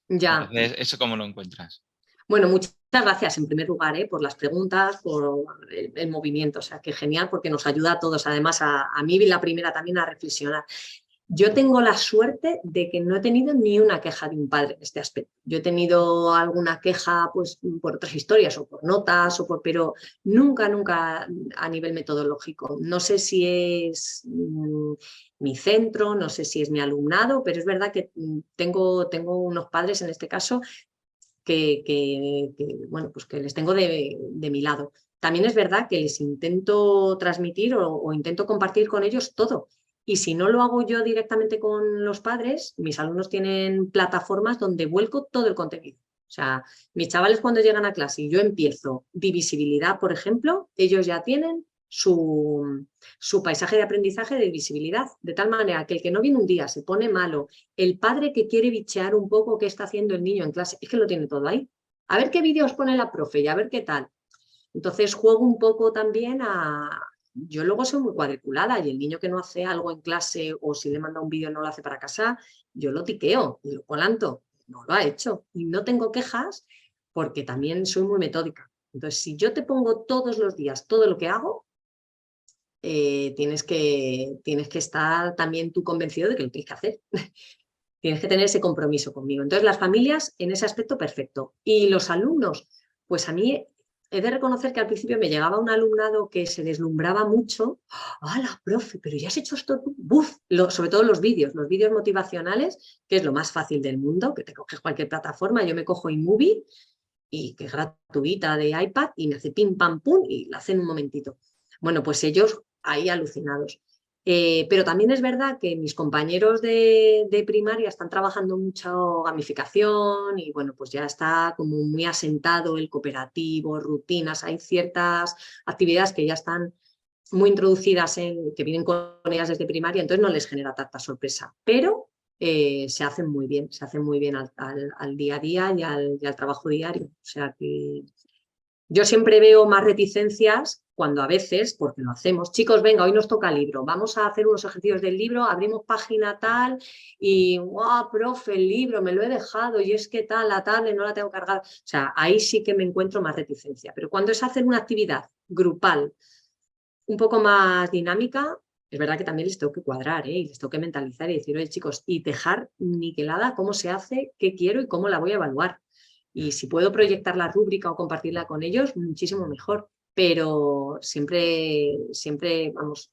Ya. Entonces, ¿eso cómo lo encuentras? Bueno, muchas gracias en primer lugar por las preguntas, por el movimiento, o sea, que genial porque nos ayuda a todos, además a mí la primera también a reflexionar. Yo tengo la suerte de que no he tenido ni una queja de un padre en este aspecto. Yo he tenido alguna queja pues, por otras historias o por notas, pero nunca a nivel metodológico. No sé si es mi centro, no sé si es mi alumnado, pero es verdad que tengo unos padres en este caso bueno, pues que les tengo de mi lado. También es verdad que les intento transmitir o intento compartir con ellos todo. Y si no lo hago yo directamente con los padres, mis alumnos tienen plataformas donde vuelco todo el contenido. O sea, mis chavales cuando llegan a clase y yo empiezo divisibilidad, por ejemplo, ellos ya tienen su paisaje de aprendizaje de divisibilidad, de tal manera que el que no viene un día se pone malo, el padre que quiere bichear un poco qué está haciendo el niño en clase, es que lo tiene todo ahí. A ver qué vídeos pone la profe y a ver qué tal. Entonces juego un poco también a... Yo luego soy muy cuadriculada y el niño que no hace algo en clase o si le manda un vídeo no lo hace para casa, yo lo tiqueo y lo colanto. No lo ha hecho y no tengo quejas porque también soy muy metódica. Entonces, si yo te pongo todos los días todo lo que hago, tienes que estar también tú convencido de que lo tienes que hacer. Tienes que tener ese compromiso conmigo. Entonces, las familias en ese aspecto, perfecto. Y los alumnos, pues a mí he de reconocer que al principio me llegaba un alumnado que se deslumbraba mucho. ¡Hala, profe! Pero ya has hecho esto tú. ¡Buf! Sobre todo los vídeos motivacionales, que es lo más fácil del mundo, que te coges cualquier plataforma. Yo me cojo iMovie, y que es gratuita de iPad, y me hace pim, pam, pum, y la hace en un momentito. Bueno, pues ellos ahí alucinados. Pero también es verdad que mis compañeros de primaria están trabajando mucho gamificación y bueno, pues ya está como muy asentado el cooperativo, rutinas, hay ciertas actividades que ya están muy introducidas, que vienen con ellas desde primaria, entonces no les genera tanta sorpresa, pero se hacen muy bien al día a día y al trabajo diario. O sea que yo siempre veo más reticencias cuando a veces, porque lo hacemos, chicos, venga, hoy nos toca libro, vamos a hacer unos ejercicios del libro, abrimos página tal y, wow, profe, el libro me lo he dejado y es que tal, la tablet no la tengo cargada. O sea, ahí sí que me encuentro más reticencia. Pero cuando es hacer una actividad grupal un poco más dinámica, es verdad que también les tengo que cuadrar, y les tengo que mentalizar y decir, oye, chicos, y dejar niquelada cómo se hace, qué quiero y cómo la voy a evaluar. Y si puedo proyectar la rúbrica o compartirla con ellos, muchísimo mejor. Pero siempre, vamos,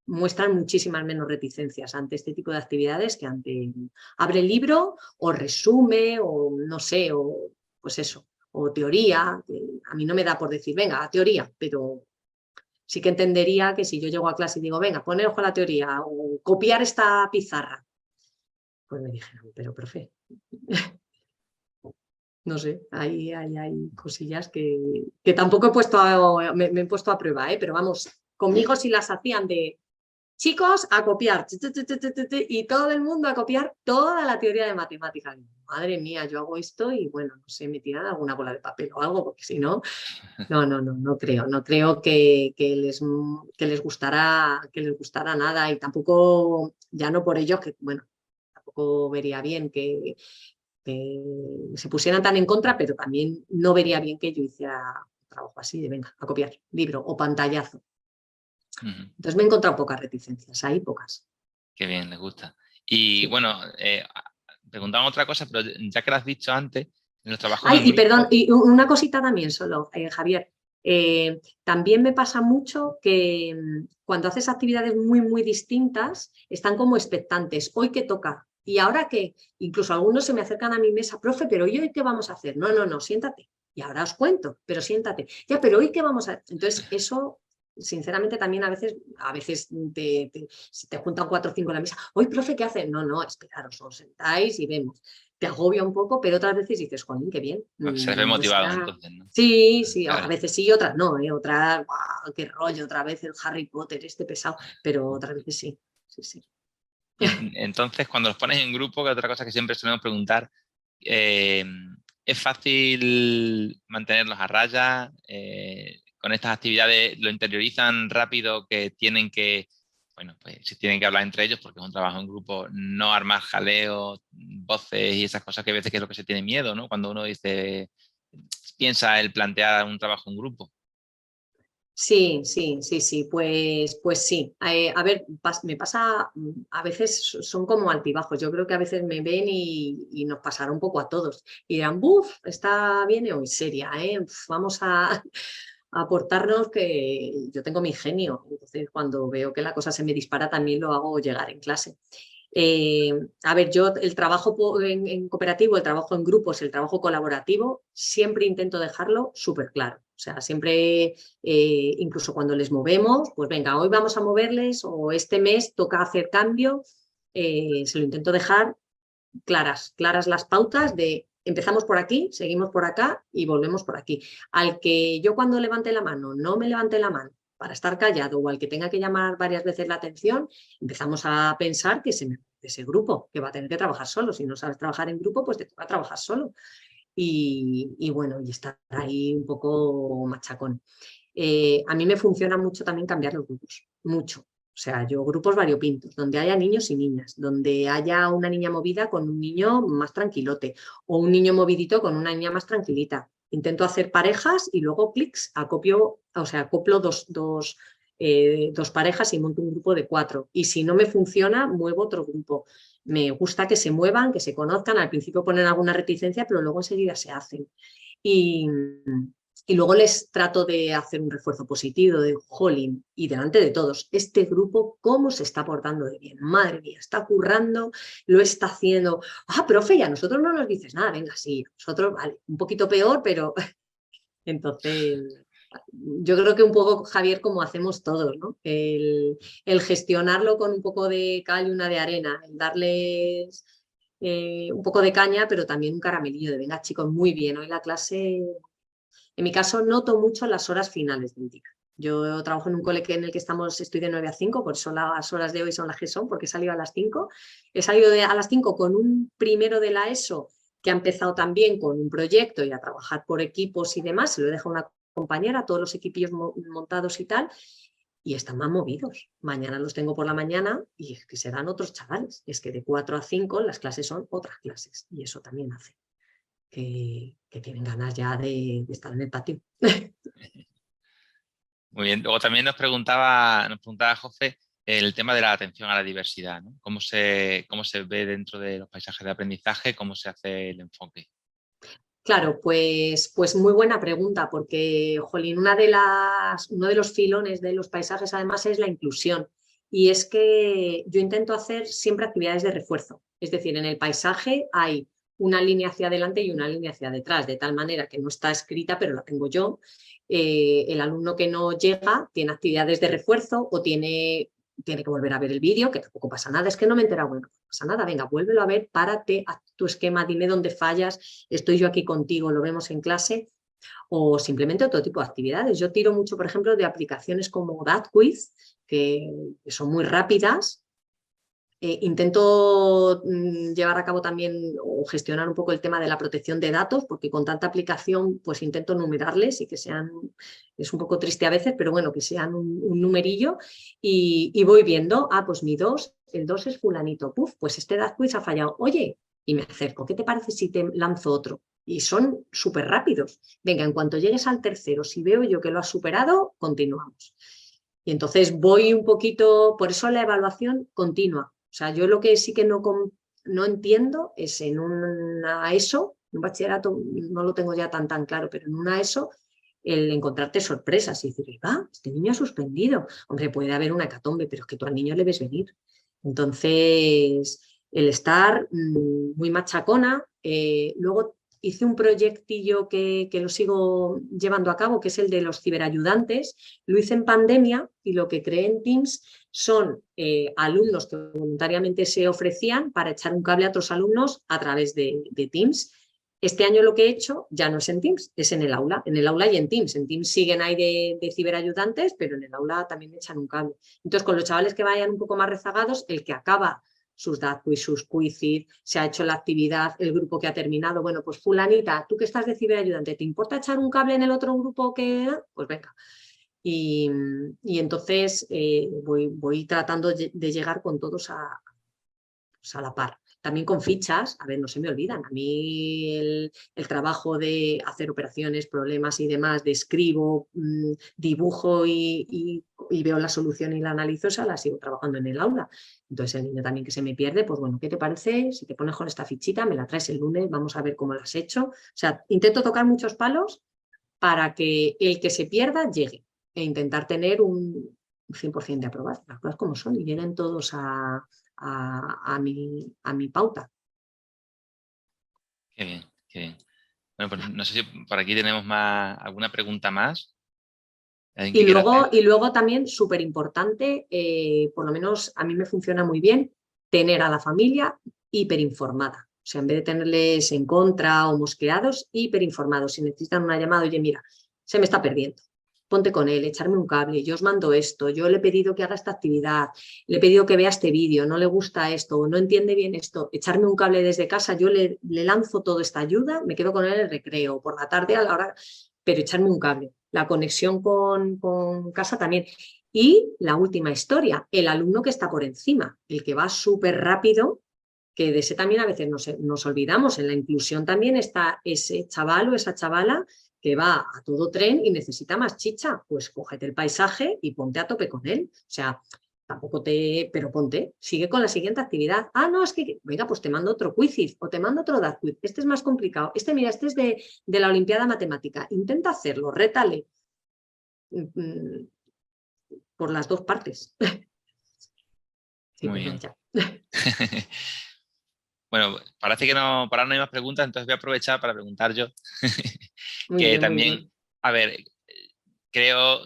muestran muchísimas menos reticencias ante este tipo de actividades que ante abre el libro o resume o no sé, o pues eso, o teoría. A mí no me da por decir, venga, teoría, pero sí que entendería que si yo llego a clase y digo, venga, poneros con la teoría o copiar esta pizarra, pues me dijeron, pero profe, no sé, hay cosillas que tampoco he puesto me he puesto a prueba, pero vamos, conmigo sí las hacían de chicos a copiar y todo el mundo a copiar toda la teoría de matemáticas. Madre mía, yo hago esto y bueno, no sé, me tiran alguna bola de papel o algo, porque si no, no creo que les gustara nada y tampoco, ya no por ello, que bueno, tampoco vería bien que se pusieran tan en contra, pero también no vería bien que yo hiciera un trabajo así de venga, a copiar libro o pantallazo. Entonces me he encontrado pocas reticencias, hay pocas. Qué bien, les gusta. Y Sí. bueno, preguntaban otra cosa, pero ya que lo has dicho antes, en los trabajos Ay, en y grupo... perdón, y una cosita también solo, Javier. También me pasa mucho que cuando haces actividades muy, muy distintas, están como expectantes. ¿Hoy qué toca? ¿Y ahora qué? Incluso algunos se me acercan a mi mesa, profe, pero ¿hoy qué vamos a hacer? No, siéntate. Y ahora os cuento, pero siéntate. Ya, pero ¿hoy qué vamos a...? Entonces, eso, sinceramente, también a veces se te juntan 4 o 5 en la mesa. ¿Hoy, profe, qué hace? No, esperaros, os sentáis y vemos. Te agobia un poco, pero otras veces dices, jolín, qué bien. Se les ve motivados entonces, ¿no? Sí, a Claro. veces sí y otras no, otras, wow, qué rollo, otra vez el Harry Potter, este pesado, pero otras veces sí. Y entonces, cuando los pones en grupo, que otra cosa que siempre solemos preguntar, ¿es fácil mantenerlos a raya? ¿Con estas actividades lo interiorizan rápido que tienen que, bueno, pues si tienen que hablar entre ellos porque es un trabajo en grupo, no armar jaleo, voces y esas cosas que a veces que es lo que se tiene miedo, ¿no? Cuando uno dice, piensa el plantear un trabajo en grupo. Sí, pues sí. A ver, me pasa, a veces son como altibajos. Yo creo que a veces me ven y nos pasará un poco a todos. Y dirán, buf, esta viene hoy seria, vamos a aportarnos que yo tengo mi genio. Entonces, cuando veo que la cosa se me dispara, también lo hago llegar en clase. A ver, yo el trabajo en cooperativo, el trabajo en grupos, el trabajo colaborativo, siempre intento dejarlo súper claro. O sea, siempre, incluso cuando les movemos, pues venga, hoy vamos a moverles o este mes toca hacer cambio, se lo intento dejar claras las pautas de empezamos por aquí, seguimos por acá y volvemos por aquí. Al que yo cuando levante la mano no me levante la mano para estar callado o al que tenga que llamar varias veces la atención, empezamos a pensar que ese grupo, que va a tener que trabajar solo. Si no sabes trabajar en grupo, pues te toca trabajar solo. Y bueno, y estar ahí un poco machacón. A mí me funciona mucho también cambiar los grupos, mucho. O sea, yo grupos variopintos, donde haya niños y niñas, donde haya una niña movida con un niño más tranquilote o un niño movidito con una niña más tranquilita. Intento hacer parejas y luego clics, acoplo dos parejas y monto un grupo de 4. Y si no me funciona, muevo otro grupo. Me gusta que se muevan, que se conozcan. Al principio ponen alguna reticencia, pero luego enseguida se hacen. Y, y luego les trato de hacer un refuerzo positivo, de jolín, y delante de todos, este grupo, ¿cómo se está portando de bien? Madre mía, está currando, lo está haciendo. Ah, profe, ya a nosotros no nos dices nada, venga, sí, nosotros, vale, un poquito peor, pero entonces, yo creo que un poco, Javier, como hacemos todos, ¿no? El gestionarlo con un poco de cal y una de arena, el darles un poco de caña, pero también un caramelillo de, venga, chicos, muy bien, hoy la clase. En mi caso, noto mucho las horas finales del día. Yo trabajo en un cole en el que estoy de 9 a 5, por eso las horas de hoy son las que son, porque he salido a las 5. He salido a las 5 con un primero de la ESO que ha empezado también con un proyecto y a trabajar por equipos y demás. Se lo deja una compañera, todos los equipillos montados y tal, y están más movidos. Mañana los tengo por la mañana y es que serán otros chavales. Es que de 4 a 5 las clases son otras clases y eso también hace que tienen ganas ya de estar en el patio. Muy bien. Luego también nos preguntaba José el tema de la atención a la diversidad, ¿no? ¿Cómo se ve dentro de los paisajes de aprendizaje? ¿Cómo se hace el enfoque? Claro, pues muy buena pregunta, porque, jolín, uno de los filones de los paisajes además es la inclusión. Y es que yo intento hacer siempre actividades de refuerzo. Es decir, en el paisaje hay una línea hacia adelante y una línea hacia detrás, de tal manera que no está escrita, pero la tengo yo. El alumno que no llega tiene actividades de refuerzo o tiene que volver a ver el vídeo, que tampoco pasa nada, es que no me he enterado, bueno, no pasa nada, venga, vuélvelo a ver, párate, haz tu esquema, dime dónde fallas, estoy yo aquí contigo, lo vemos en clase, o simplemente otro tipo de actividades. Yo tiro mucho, por ejemplo, de aplicaciones como DatQuiz, que son muy rápidas. Intento llevar a cabo también o gestionar un poco el tema de la protección de datos, porque con tanta aplicación pues intento numerarles y que sean, es un poco triste a veces, pero bueno, que sean un numerillo y voy viendo, pues el 2 es fulanito, pues este DatQuiz ha fallado, oye, y me acerco, ¿qué te parece si te lanzo otro? Y son súper rápidos. Venga, en cuanto llegues al tercero, si veo yo que lo has superado, continuamos. Y entonces voy un poquito, por eso la evaluación continua. O sea, yo lo que sí que no entiendo es en una ESO, un bachillerato no lo tengo ya tan claro, pero en una ESO el encontrarte sorpresas y decir, este niño ha suspendido. Hombre, puede haber una hecatombe, pero es que tú al niño le ves venir. Entonces, el estar muy machacona, luego hice un proyectillo que lo sigo llevando a cabo, que es el de los ciberayudantes. Lo hice en pandemia y lo que creé en Teams son alumnos que voluntariamente se ofrecían para echar un cable a otros alumnos a través de Teams. Este año lo que he hecho ya no es en Teams, es en el aula y en Teams. En Teams siguen ahí de ciberayudantes, pero en el aula también echan un cable. Entonces, con los chavales que vayan un poco más rezagados, el que acaba sus DATQuiz, sus Quizid, se ha hecho la actividad, el grupo que ha terminado, bueno, pues fulanita, tú que estás de ciberayudante, ¿te importa echar un cable en el otro grupo que...? Pues venga. Y entonces voy tratando de llegar con todos a la par. También con fichas, a ver, no se me olvidan. A mí el trabajo de hacer operaciones, problemas y demás, de escribo, dibujo y veo la solución y la analizo, esa la sigo trabajando en el aula. Entonces el niño también que se me pierde, pues bueno, ¿qué te parece? Si te pones con esta fichita, me la traes el lunes, vamos a ver cómo la has hecho. O sea, intento tocar muchos palos para que el que se pierda llegue e intentar tener un 100% de aprobación, las cosas como son, y vienen todos a mi pauta. Qué bien, qué bien. Bueno, pues no sé si por aquí tenemos alguna pregunta más. ¿Alguien que Y quiera hacer? luego también, súper importante, por lo menos a mí me funciona muy bien, tener a la familia hiperinformada. O sea, en vez de tenerles en contra o mosqueados, hiperinformados. Si necesitan una llamada, oye, mira, se me está perdiendo. Ponte con él, echarme un cable, yo os mando esto, yo le he pedido que haga esta actividad, le he pedido que vea este vídeo, no le gusta esto, no entiende bien esto, echarme un cable desde casa, yo le lanzo toda esta ayuda, me quedo con él en el recreo, por la tarde a la hora, pero echarme un cable. La conexión con casa también. Y la última historia, el alumno que está por encima, el que va súper rápido, que de ese también a veces nos olvidamos. En la inclusión también está ese chaval o esa chavala que va a todo tren y necesita más chicha, pues cógete el paisaje y ponte a tope con él. O sea, tampoco pero ponte, sigue con la siguiente actividad. Ah, no, es que, venga, pues te mando otro quiz o te mando otro DAT quiz. Este es más complicado. Mira, este es de la Olimpiada Matemática. Intenta hacerlo, rétale. Por las dos partes. Sí, Muy pues bien. ya. Bueno, parece que no, para no hay más preguntas, entonces voy a aprovechar para preguntar yo. Muy Que bien, muy también, bien. a ver, creo,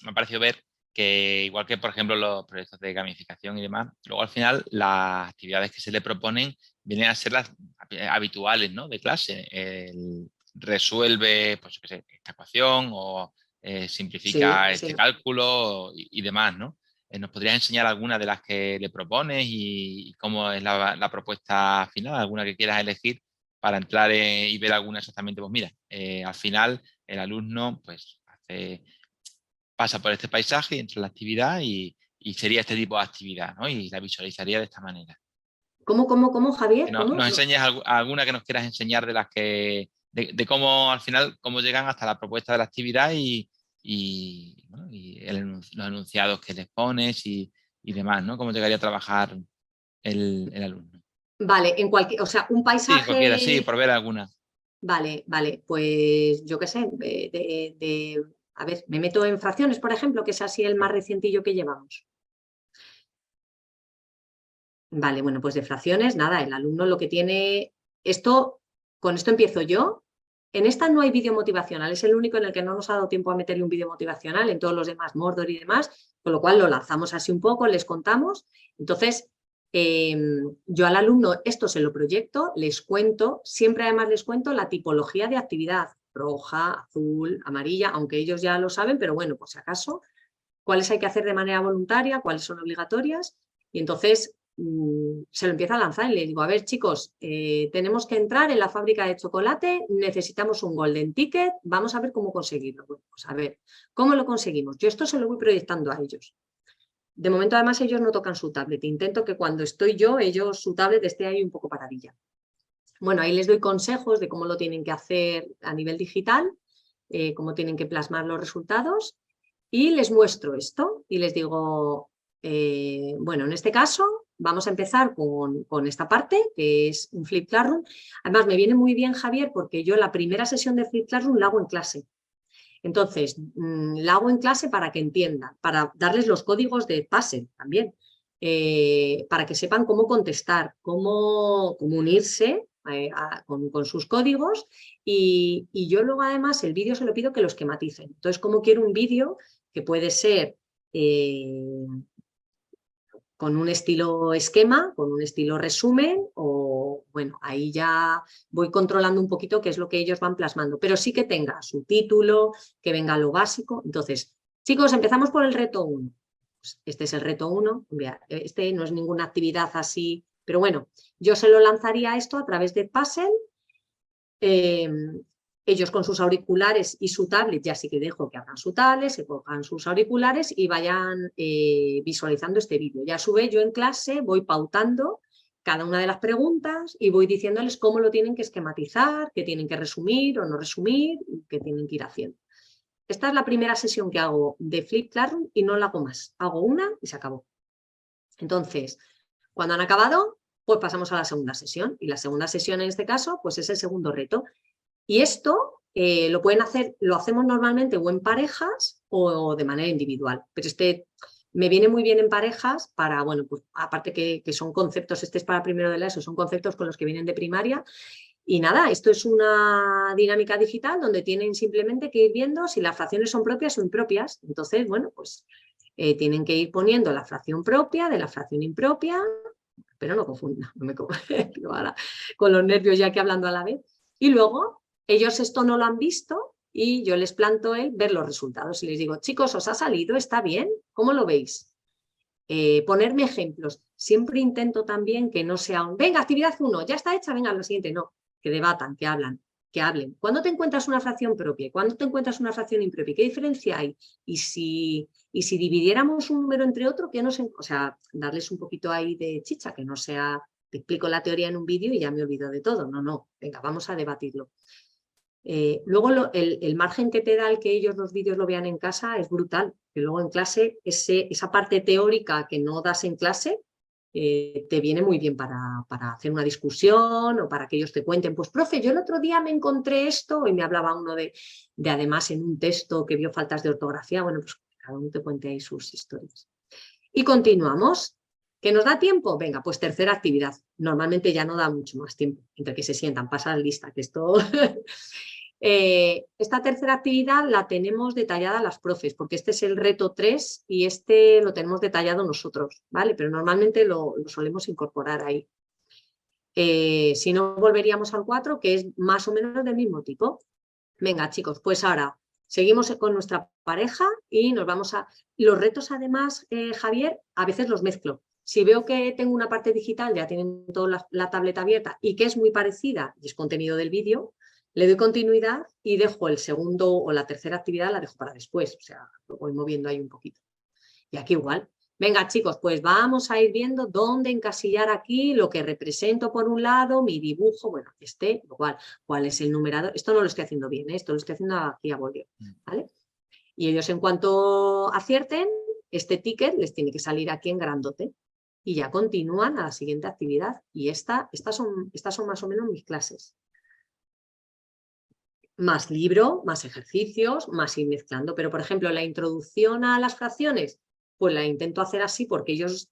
me ha parecido ver que igual que, por ejemplo, los proyectos de gamificación y demás, luego al final las actividades que se le proponen vienen a ser las habituales, ¿no?, de clase. Resuelve, pues, yo qué sé, esta ecuación o Sí, simplifica este sí. cálculo y demás, ¿no? ¿Nos podrías enseñar alguna de las que le propones y cómo es la propuesta final? ¿Alguna que quieras elegir para entrar y ver alguna exactamente? Pues mira, al final el alumno pues pasa por este paisaje y entra en la actividad y sería este tipo de actividad, ¿no? Y la visualizaría de esta manera. ¿Cómo, Javier? Que ¿Cómo? nos No. enseñes alguna que nos quieras enseñar de las que, de cómo al final, cómo llegan hasta la propuesta de la actividad bueno, los enunciados que les pones y demás, ¿no? Cómo llegaría a trabajar el alumno. Vale, en cualquier, o sea, un Sí, cualquiera, sí, paisaje. por ver alguna. Vale, pues yo qué sé, a ver, me meto en fracciones, por ejemplo, que es así el más recientillo que llevamos. Vale, bueno, pues de fracciones, nada, el alumno lo que tiene, con esto empiezo yo. En esta no hay vídeo motivacional, es el único en el que no nos ha dado tiempo a meterle un vídeo motivacional, en todos los demás, Mordor y demás, con lo cual lo lanzamos así un poco, les contamos. Entonces, yo al alumno esto se lo proyecto, les cuento, siempre además les cuento la tipología de actividad, roja, azul, amarilla, aunque ellos ya lo saben, pero bueno, por si acaso, cuáles hay que hacer de manera voluntaria, cuáles son obligatorias, y entonces se lo empieza a lanzar y le digo, a ver chicos, tenemos que entrar en la fábrica de chocolate, necesitamos un golden ticket, vamos a ver cómo conseguirlo. Bueno, pues a ver, ¿cómo lo conseguimos? Yo esto se lo voy proyectando a ellos. De momento además ellos no tocan su tablet, intento que cuando estoy yo, ellos su tablet esté ahí un poco paradilla. Bueno, ahí les doy consejos de cómo lo tienen que hacer a nivel digital, cómo tienen que plasmar los resultados y les muestro esto y les digo, bueno, en este caso vamos a empezar con esta parte, que es un Flip Classroom. Además, me viene muy bien, Javier, porque yo la primera sesión de Flip Classroom la hago en clase. Entonces, la hago en clase para que entiendan, para darles los códigos de pase también, para que sepan cómo contestar, cómo unirse con sus códigos y yo luego además el vídeo se lo pido que lo esquematicen. Entonces, como quiero un vídeo que puede ser con un estilo esquema, con un estilo resumen o, bueno, ahí ya voy controlando un poquito qué es lo que ellos van plasmando, pero sí que tenga su título, que venga lo básico. Entonces, chicos, empezamos por el reto 1. Pues este es el reto 1, este no es ninguna actividad así, pero bueno, yo se lo lanzaría esto a través de Puzzle. Ellos con sus auriculares y su tablet, ya sí que dejo que hagan su tablet, se pongan sus auriculares y vayan visualizando este vídeo. Ya a su vez yo en clase voy pautando cada una de las preguntas y voy diciéndoles cómo lo tienen que esquematizar, qué tienen que resumir o no resumir, qué tienen que ir haciendo. Esta es la primera sesión que hago de Flip Classroom y no la hago más. Hago una y se acabó. Entonces, cuando han acabado, pues pasamos a la segunda sesión. Y la segunda sesión en este caso, pues es el segundo reto. Y esto lo pueden hacer, lo hacemos normalmente o en parejas o de manera individual. Pero este me viene muy bien en parejas para, bueno, pues aparte que son conceptos, este es para primero de la ESO, son conceptos con los que vienen de primaria. Y nada, esto es una dinámica digital donde tienen simplemente que ir viendo si las fracciones son propias o impropias. Entonces, bueno, pues tienen que ir poniendo la fracción propia de la fracción impropia. pero no confunda, no me ahora, con los nervios ya que hablando a la vez. Y luego ellos esto no lo han visto y yo les planto el ver los resultados y les digo, chicos, ¿os ha salido? ¿Está bien? ¿Cómo lo veis? Ponerme ejemplos. Siempre intento también que no sea un, venga, actividad 1, ya está hecha, venga, a la siguiente. No, que debatan, que hablen. ¿Cuándo te encuentras una fracción propia? ¿Cuándo te encuentras una fracción impropia? ¿Qué diferencia hay? Y si dividiéramos un número entre otro, ¿qué nos, o sea, darles un poquito ahí de chicha, que no sea, te explico la teoría en un vídeo y ya me olvido de todo. No, no, venga, vamos a debatirlo. Luego el margen que te da el que ellos los vídeos lo vean en casa es brutal, que luego en clase esa parte teórica que no das en clase te viene muy bien para hacer una discusión o para que ellos te cuenten, pues profe, yo el otro día me encontré esto y me hablaba uno de además en un texto que vio faltas de ortografía, bueno, pues cada uno te cuente ahí sus historias. Y continuamos. ¿Que nos da tiempo? Venga, pues tercera actividad. Normalmente ya no da mucho más tiempo, entre que se sientan, pasan lista, que esto... esta tercera actividad la tenemos detallada las profes, porque este es el reto 3 y este lo tenemos detallado nosotros, ¿vale? Pero normalmente lo solemos incorporar ahí. Si no, volveríamos al 4, que es más o menos del mismo tipo. Venga, chicos, pues ahora seguimos con nuestra pareja y nos vamos a... Los retos, además, Javier, a veces los mezclo. Si veo que tengo una parte digital, ya tienen toda la tableta abierta y que es muy parecida y es contenido del vídeo, le doy continuidad y dejo el segundo o la tercera actividad, la dejo para después. O sea, lo voy moviendo ahí un poquito. Y aquí igual. Venga, chicos, pues vamos a ir viendo dónde encasillar aquí lo que represento por un lado, mi dibujo, bueno, igual, cuál es el numerador. Esto no lo estoy haciendo bien, esto lo estoy haciendo aquí a bolio, ¿vale? Y ellos en cuanto acierten, este ticket les tiene que salir aquí en grandote y ya continúan a la siguiente actividad. Y estas son más o menos mis clases. Más libro, más ejercicios, más ir mezclando. Pero, por ejemplo, la introducción a las fracciones, pues la intento hacer así porque ellos,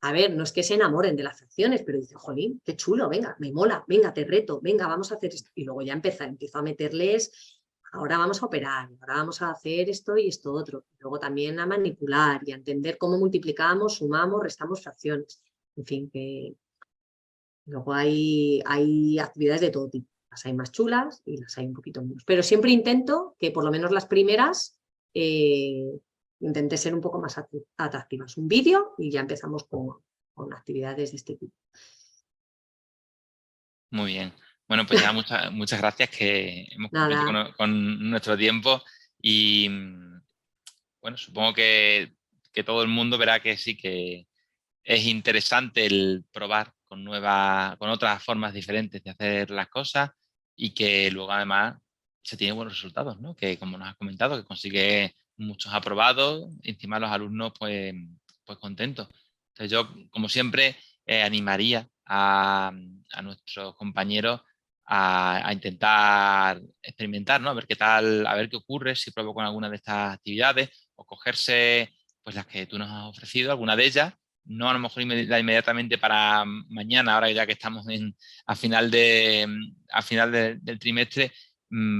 a ver, no es que se enamoren de las fracciones, pero dicen, jolín, qué chulo, venga, me mola, venga, te reto, venga, vamos a hacer esto. Y luego ya empiezo a meterles, ahora vamos a operar, ahora vamos a hacer esto y esto otro. Luego también a manipular y a entender cómo multiplicamos, sumamos, restamos fracciones. En fin, que luego hay actividades de todo tipo. Las hay más chulas y las hay un poquito menos. Pero siempre intento que por lo menos las primeras intente ser un poco más atractivas. Un vídeo y ya empezamos con actividades de este tipo. Muy bien. Bueno, pues ya muchas gracias, que hemos cumplido con nuestro tiempo y bueno, supongo que todo el mundo verá que sí, que es interesante el probar con otras formas diferentes de hacer las cosas y que luego además se tiene buenos resultados, ¿no? Que como nos has comentado, que consigue muchos aprobados y encima los alumnos pues contentos. Entonces yo, como siempre, animaría a nuestros compañeros a intentar experimentar, ¿no? A ver qué tal, a ver qué ocurre si pruebo con alguna de estas actividades o cogerse pues las que tú nos has ofrecido, alguna de ellas, no a lo mejor inmediatamente para mañana, ahora ya que estamos a final del trimestre,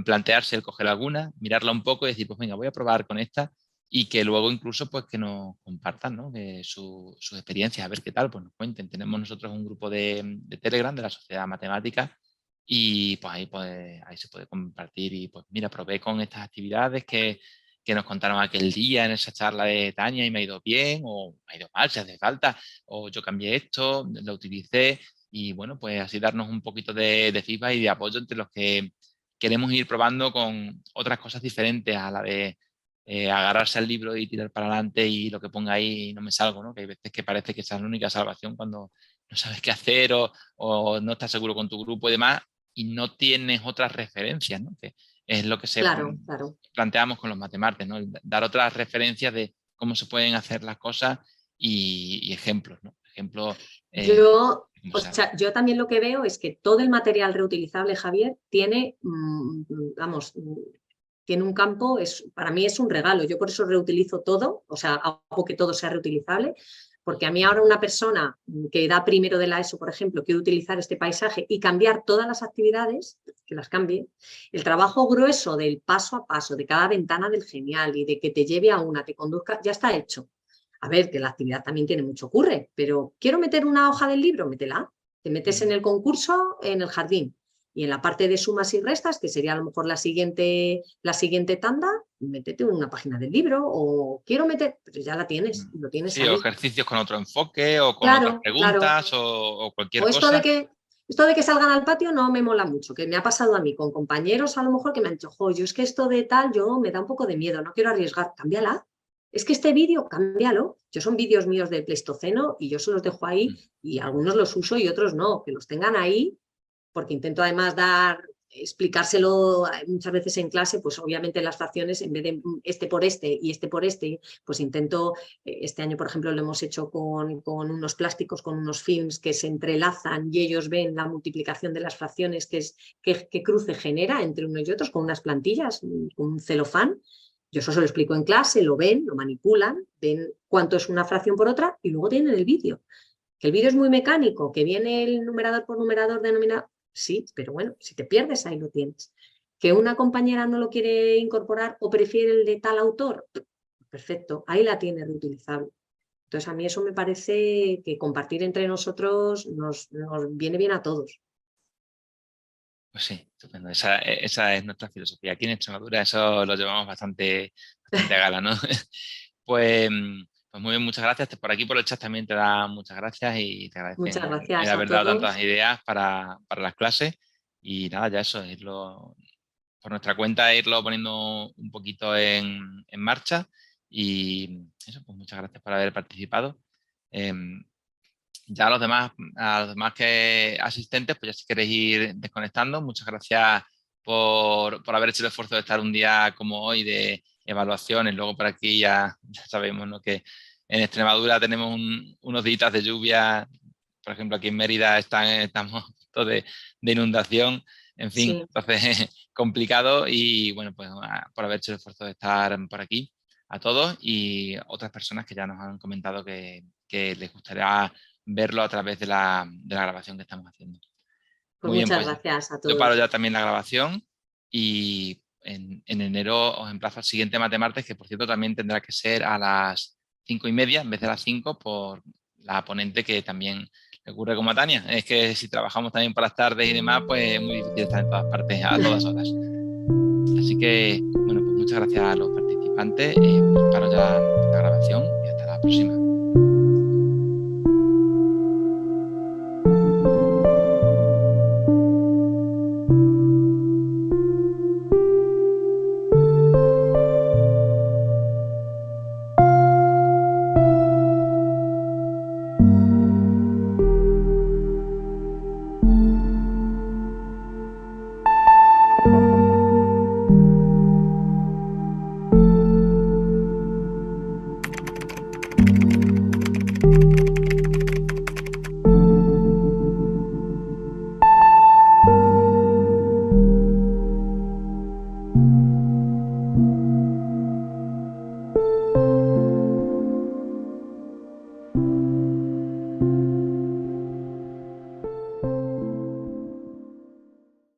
plantearse el coger alguna, mirarla un poco y decir, pues venga, voy a probar con esta y que luego incluso pues que nos compartan, ¿no? Sus experiencias, a ver qué tal, pues nos cuenten. Tenemos nosotros un grupo de Telegram de la Sociedad Matemática y pues ahí se puede compartir y pues mira, probé con estas actividades que nos contaron aquel día en esa charla de Tania y me ha ido bien o me ha ido mal si hace falta, o yo cambié esto, lo utilicé y bueno, pues así darnos un poquito de feedback y de apoyo entre los que queremos ir probando con otras cosas diferentes a la de agarrarse al libro y tirar para adelante y lo que ponga ahí no me salgo, ¿no? Que hay veces que parece que esa es la única salvación cuando no sabes qué hacer o no estás seguro con tu grupo y demás y no tienes otras referencias, ¿no? Que es lo que Claro. planteamos con los matemartes, ¿no? Dar otras referencias de cómo se pueden hacer las cosas y ejemplos, ¿no? Ejemplos. Yo también lo que veo es que todo el material reutilizable, Javier, tiene, tiene un campo, para mí es un regalo. Yo por eso reutilizo todo, o sea, hago que todo sea reutilizable, porque a mí ahora una persona que da primero de la ESO, por ejemplo, quiere utilizar este paisaje y cambiar todas las actividades, que las cambie, el trabajo grueso del paso a paso, de cada ventana del genial y de que te lleve a una, te conduzca, ya está hecho. A ver, que la actividad también tiene mucho curre, pero quiero meter una hoja del libro, métela. Te metes en el concurso, en el jardín. Y en la parte de sumas y restas, que sería a lo mejor la siguiente tanda, métete una página del libro o quiero meter, pero ya la tienes, lo tienes Sí, o ahí. ejercicios con otro enfoque o con otras Claro, claro. preguntas o O cualquier cosa. esto de que salgan al patio no me mola mucho, que me ha pasado a mí con compañeros a lo mejor que me han dicho, jo, yo es que esto de tal, yo me da un poco de miedo, no quiero arriesgar, cámbiala. Es que este vídeo, cámbialo. Yo son vídeos míos del Pleistoceno y yo se los dejo ahí y algunos los uso y otros no, que los tengan ahí porque intento además explicárselo muchas veces en clase, pues obviamente las fracciones, en vez de este por este y este por este, pues intento, este año por ejemplo lo hemos hecho con unos plásticos, con unos films que se entrelazan y ellos ven la multiplicación de las fracciones que cruce genera entre unos y otros, con unas plantillas, con un celofán. Yo eso se lo explico en clase, lo ven, lo manipulan, ven cuánto es una fracción por otra y luego tienen el vídeo. Que el vídeo es muy mecánico, que viene el numerador por numerador, denominador, sí, pero bueno, si te pierdes, ahí lo tienes. Que una compañera no lo quiere incorporar o prefiere el de tal autor, perfecto, ahí la tiene reutilizable. Entonces, a mí eso me parece que compartir entre nosotros nos viene bien a todos. Pues sí, estupendo. Esa es nuestra filosofía. Aquí en Extremadura eso lo llevamos bastante a gala, ¿no? Pues, pues muy bien, muchas gracias. Por aquí por el chat también te da muchas gracias y te Muchas agradecen el gracias a haber dado tantas todos. ideas para las clases. Y nada, ya eso, irlo por nuestra cuenta, irlo poniendo un poquito en marcha. Y eso, pues muchas gracias por haber participado. Ya a los demás que asistentes, pues ya si queréis ir desconectando, muchas gracias por haber hecho el esfuerzo de estar un día como hoy de evaluaciones. Luego por aquí ya sabemos, ¿no?, que en Extremadura tenemos unos días de lluvia. Por ejemplo, aquí en Mérida estamos todos de inundación. En fin, Sí, entonces complicado y bueno, pues por haber hecho el esfuerzo de estar por aquí a todos y otras personas que ya nos han comentado que les gustaría verlo a través de la grabación que estamos haciendo. pues Muy bien, muchas pues gracias a yo paro todos. ya también la grabación y en enero os emplazo al siguiente Matemartes, que por cierto también tendrá que ser a las 5:30 en vez de las 5 por la ponente que también le ocurre como a Tania. Es que si trabajamos también por las tardes y demás, pues es muy difícil estar en todas partes a todas horas. Así que, bueno, pues muchas gracias a los participantes. Paro ya la grabación y hasta la próxima.